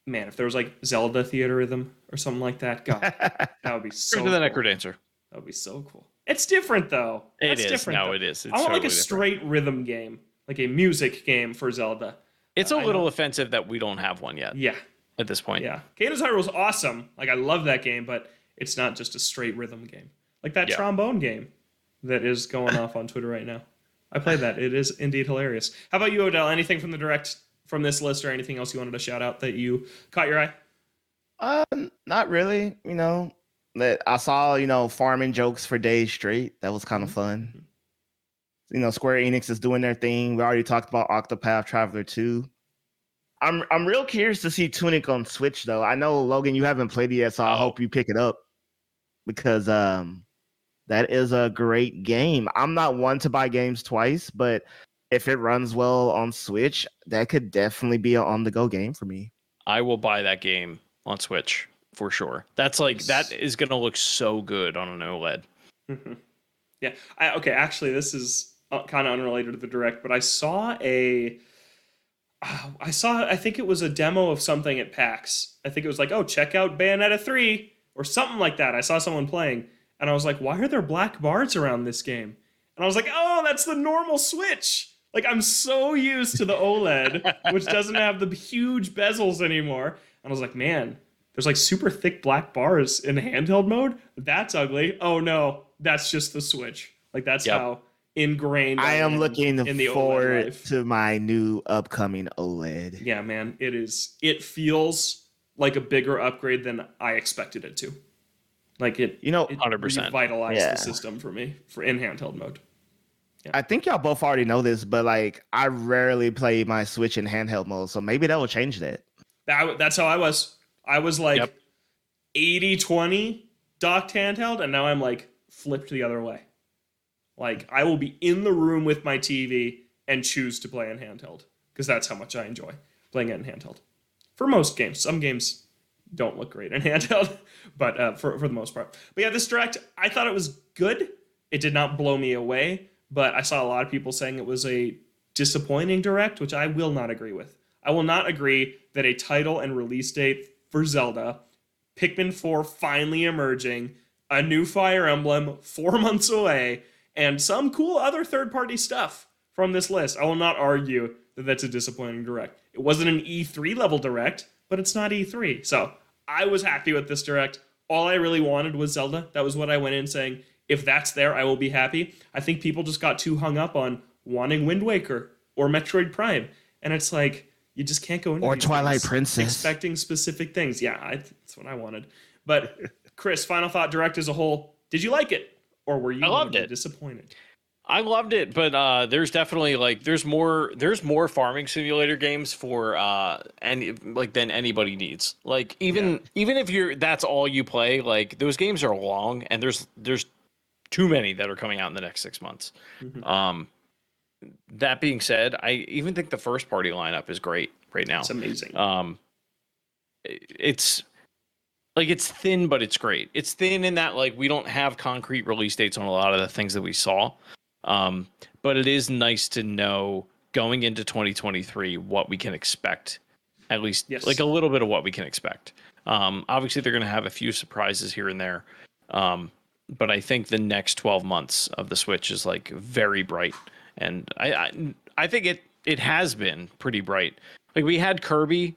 man, if there was like Zelda Theater Rhythm or something like that, God, that would be so Turn to the cool. Necrodancer. That would be so cool. It's different though. It is. Different, No, though. it is. It's I want like totally a straight rhythm game, like a music game for Zelda. It's a little offensive that we don't have one yet. Yeah. at this point. Yeah. Kato's Hyrule is awesome. Like, I love that game, but it's not just a straight rhythm game. Like that trombone game that is going off on Twitter right now. I played that. It is indeed hilarious. How about you, Odell? Anything from the Direct from this list or anything else you wanted to shout out that you caught your eye? Not really. That I saw, farming jokes for days straight. That was kind of fun. Square Enix is doing their thing. We already talked about Octopath Traveler 2. I'm real curious to see Tunic on Switch though. I know Logan, you haven't played it yet, so I hope you pick it up because that is a great game. I'm not one to buy games twice, but if it runs well on Switch, that could definitely be an on-the-go game for me. I will buy that game on Switch for sure. That is going to look so good on an OLED. Mm-hmm. Yeah. Actually, this is kind of unrelated to the Direct, but I think it was a demo of something at PAX. I think it was like, oh, check out Bayonetta 3 or something like that. I saw someone playing and I was like, why are there black bars around this game? And I was like, oh, that's the normal Switch. Like, I'm so used to the OLED, which doesn't have the huge bezels anymore. And I was like, man, there's like super thick black bars in handheld mode. That's ugly. Oh no, that's just the Switch. Like, that's how ingrained I am looking in the forward OLED to my new upcoming OLED. Yeah, man, it feels like a bigger upgrade than I expected it to. Like it 100% revitalized the system for me in handheld mode. Yeah. I think y'all both already know this, but like I rarely play my Switch in handheld mode, so maybe that will change that. That's how I was. I was like 80-20 docked handheld, and now I'm like flipped the other way. Like, I will be in the room with my TV and choose to play in handheld because that's how much I enjoy playing it in handheld. For most games. Some games don't look great in handheld, but for the most part. But yeah, this Direct, I thought it was good. It did not blow me away, but I saw a lot of people saying it was a disappointing Direct, which I will not agree with. I will not agree that a title and release date for Zelda, Pikmin 4 finally emerging, a new Fire Emblem 4 months away, and some cool other third-party stuff from this list. I will not argue that that's a disappointing Direct. It wasn't an E3 level Direct, but it's not E3. So I was happy with this Direct. All I really wanted was Zelda. That was what I went in saying, if that's there, I will be happy. I think people just got too hung up on wanting Wind Waker or Metroid Prime. And it's like, you just can't go into or Twilight Princess expecting specific things. Yeah, that's what I wanted. But Chris, final thought, Direct as a whole, did you like it? Or were you disappointed? I loved it, but there's definitely there's more farming simulator games for than anybody needs. Like even if that's all you play, like those games are long and there's too many that are coming out in the next 6 months. Mm-hmm. That being said, I even think the first party lineup is great right now. It's amazing. It's thin, but it's great. It's thin in that we don't have concrete release dates on a lot of the things that we saw. But it is nice to know going into 2023 what we can expect, at least a little bit of what we can expect. Obviously they're going to have a few surprises here and there. But I think the next 12 months of the Switch is very bright. And I think it has been pretty bright. Like we had Kirby,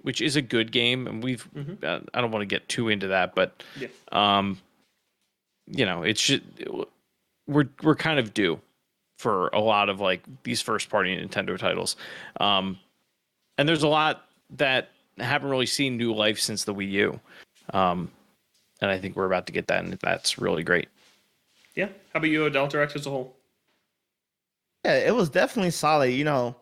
which is a good game, and we've I don't want to get too into that, but it's just we're kind of due for a lot of these first party Nintendo titles. And there's a lot that haven't really seen new life since the Wii U. And I think we're about to get that, and that's really great. Yeah. How about you, Adult Direct as a whole? Yeah, it was definitely solid. It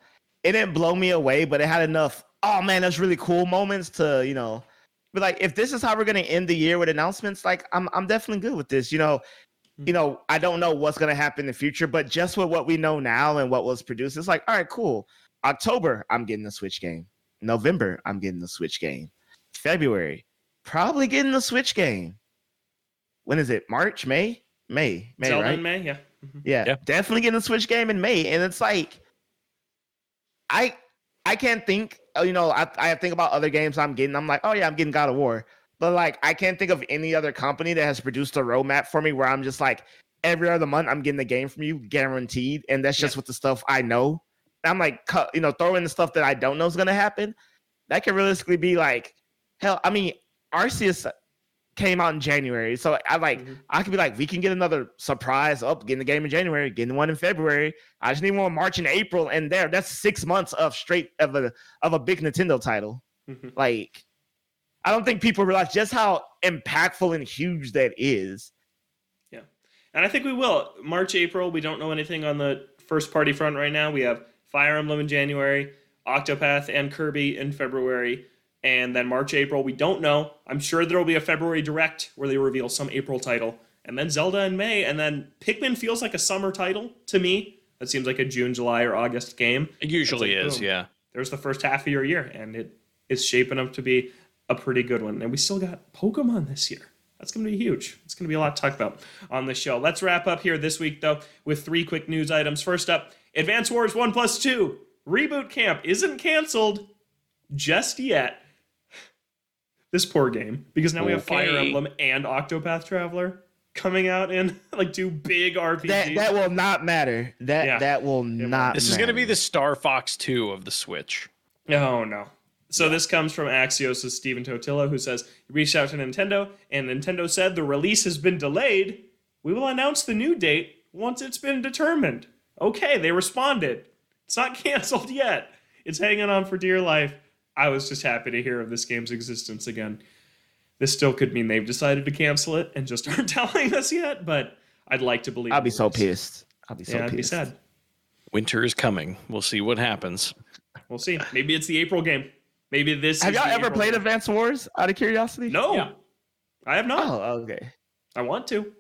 didn't blow me away, but it had enough, oh man, that's really cool moments to, be like, if this is how we're gonna end the year with announcements, I'm definitely good with this. I don't know what's gonna happen in the future, but just with what we know now and what was produced, it's all right, cool. October, I'm getting the Switch game. November, I'm getting the Switch game. February, probably getting the Switch game. When is it? March, May, Zelda right? in May, yeah. Mm-hmm. Yeah, definitely getting the Switch game in May. And it's I can't think, I think about other games I'm getting. I'm like, oh yeah, I'm getting God of War. But I can't think of any other company that has produced a roadmap for me where I'm just every other month I'm getting the game from you guaranteed. And that's just with the stuff I know. I'm throw in the stuff that I don't know is going to happen. that could realistically be like, hell, I mean, Arceus came out in January. So I could be like, we can get another surprise getting the game in January, getting one in February. I just need one in March and April, and that's 6 months of straight of a big Nintendo title. Like, I don't think people realize just how impactful and huge that is. Yeah. And I think we will. March, April, we don't know anything on the first party front right now. We have Fire Emblem in January, Octopath and Kirby in February, and then March, April, we don't know. I'm sure there will be a February Direct where they reveal some April title, and then Zelda in May, and then Pikmin feels like a summer title to me. That seems like a June, July, or August game. It usually like, is, boom. yeah. There's the first half of your year, and it is shaping up to be a pretty good one. And we still got Pokemon this year. That's going to be huge. It's going to be a lot to talk about on the show. Let's wrap up here this week, though, with 3 quick news items. First up, Advance Wars 1+2 Reboot Camp isn't canceled just yet. This poor game, because now we have Fire Emblem and Octopath Traveler coming out in like 2 big RPGs. That will not matter. That will not. This is going to be the Star Fox 2 of the Switch. Oh no. So this comes from Axios' Steven Totillo, who says, he reached out to Nintendo, and Nintendo said the release has been delayed. We will announce the new date once it's been determined. Okay, they responded. It's not canceled yet. It's hanging on for dear life. I was just happy to hear of this game's existence again. This still could mean they've decided to cancel it and just aren't telling us yet, but I'd like to believe. I'll be so pissed. I'll be so pissed. I'd be sad. Winter is coming. We'll see what happens. We'll see. Maybe it's the April game. Maybe this. Have y'all ever played Advance Wars? Out of curiosity. No, yeah. I have not. Oh, okay. I want to.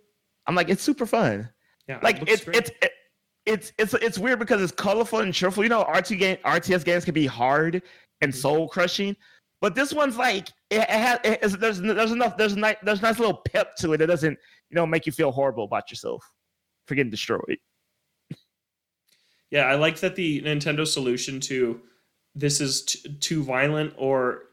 I'm like, it's super fun. Yeah, like it's weird because it's colorful and cheerful. You know, RTS games can be hard and soul crushing, but this one's like there's a nice little pep to it. It doesn't make you feel horrible about yourself for getting destroyed. Yeah, I like that the Nintendo solution to this is too violent or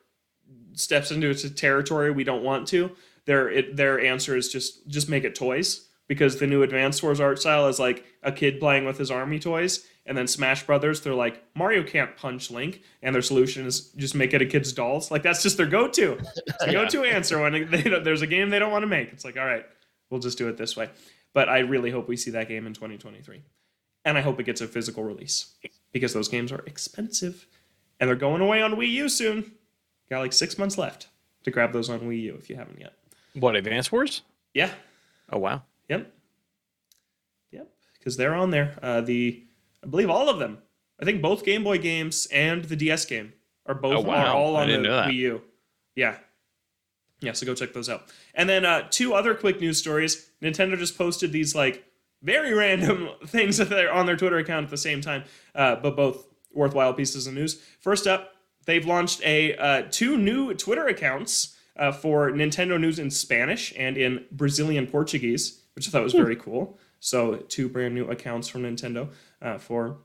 steps into a territory we don't want to. Their answer is just make it toys, because the new Advance Wars art style is like a kid playing with his army toys, and then Smash Brothers, they're like, Mario can't punch Link, and their solution is just make it a kid's dolls. Like, that's just their go-to. It's the go-to answer when there's a game they don't want to make. It's like, all right, we'll just do it this way. But I really hope we see that game in 2023. And I hope it gets a physical release, because those games are expensive. And they're going away on Wii U soon. Got like 6 months left to grab those on Wii U if you haven't yet. What, Advance Wars? Yeah. Oh, wow. Yep. Because they're on there. I believe all of them. I think both Game Boy games and the DS game are both are all on the Wii U. Yeah. Yeah, so go check those out. And then 2 other quick news stories. Nintendo just posted these like very random things that they're on their Twitter account at the same time, but both worthwhile pieces of news. First up, they've launched 2 new Twitter accounts for Nintendo news in Spanish and in Brazilian Portuguese, which I thought was very cool. So 2 brand new accounts from Nintendo for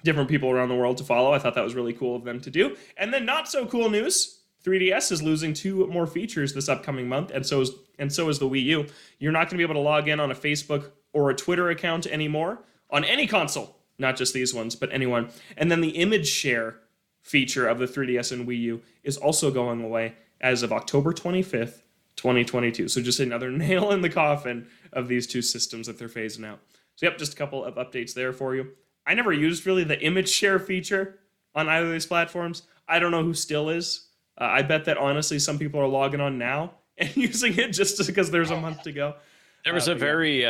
different people around the world to follow. I thought that was really cool of them to do. And then not so cool news, 3DS is losing 2 more features this upcoming month, and so is the Wii U. You're not going to be able to log in on a Facebook or a Twitter account anymore on any console. Not just these ones, but anyone. And then the image share feature of the 3DS and Wii U is also going away as of October 25th, 2022. So just another nail in the coffin of these 2 systems that they're phasing out. So yep, just a couple of updates there for you. I never used really the image share feature on either of these platforms. I don't know who still is. I bet that honestly some people are logging on now and using it just because there's a month to go. There was a very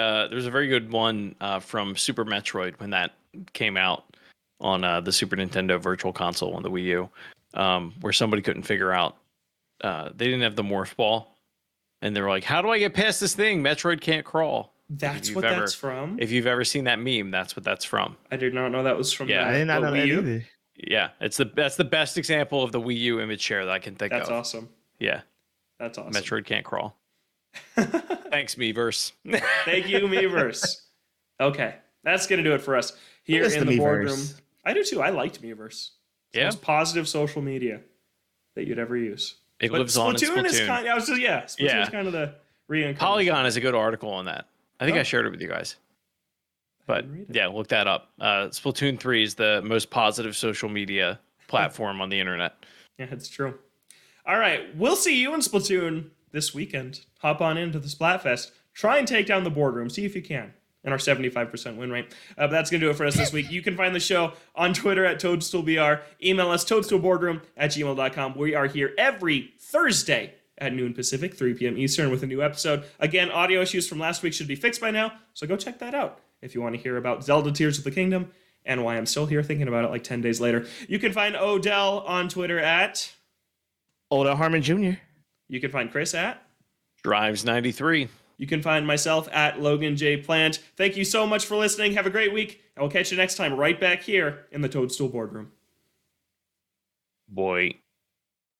good one from Super Metroid when that came out on the Super Nintendo Virtual Console on the Wii U, where somebody couldn't figure out they didn't have the morph ball, and they were like, "How do I get past this thing? Metroid can't crawl." That's what that's from. If you've ever seen that meme, that's what that's from. I did not know that was from. Yeah, I did not know that either. Yeah, that's the best example of the Wii U image share that I can think of. That's awesome. Yeah, that's awesome. Metroid can't crawl. Thanks, Miiverse. Thank you, Miiverse. Okay, that's gonna do it for us here in the boardroom. I do too. I liked Miiverse. It's the most positive social media that you'd ever use. It lives on in Splatoon. Is kind. Splatoon is kind of the reincarnation. Polygon is a good article on that. I think I shared it with you guys. But yeah, look that up. Splatoon 3 is the most positive social media platform on the internet. Yeah, it's true. All right, we'll see you in Splatoon this weekend. Hop on into the Splatfest. Try and take down the Boardroom. See if you can. And our 75% win rate. But that's going to do it for us this week. You can find the show on Twitter at ToadstoolBR. Email us, toadstoolboardroom@gmail.com. We are here every Thursday at noon Pacific, 3 p.m. Eastern with a new episode. Again, audio issues from last week should be fixed by now, so go check that out if you want to hear about Zelda Tears of the Kingdom and why I'm still here thinking about it like 10 days later. You can find Odell on Twitter at Odell Harmon Jr. You can find Chris at Drives93. You can find myself at Logan J. Plant. Thank you so much for listening. Have a great week, and we'll catch you next time right back here in the Toadstool Boardroom. Boy.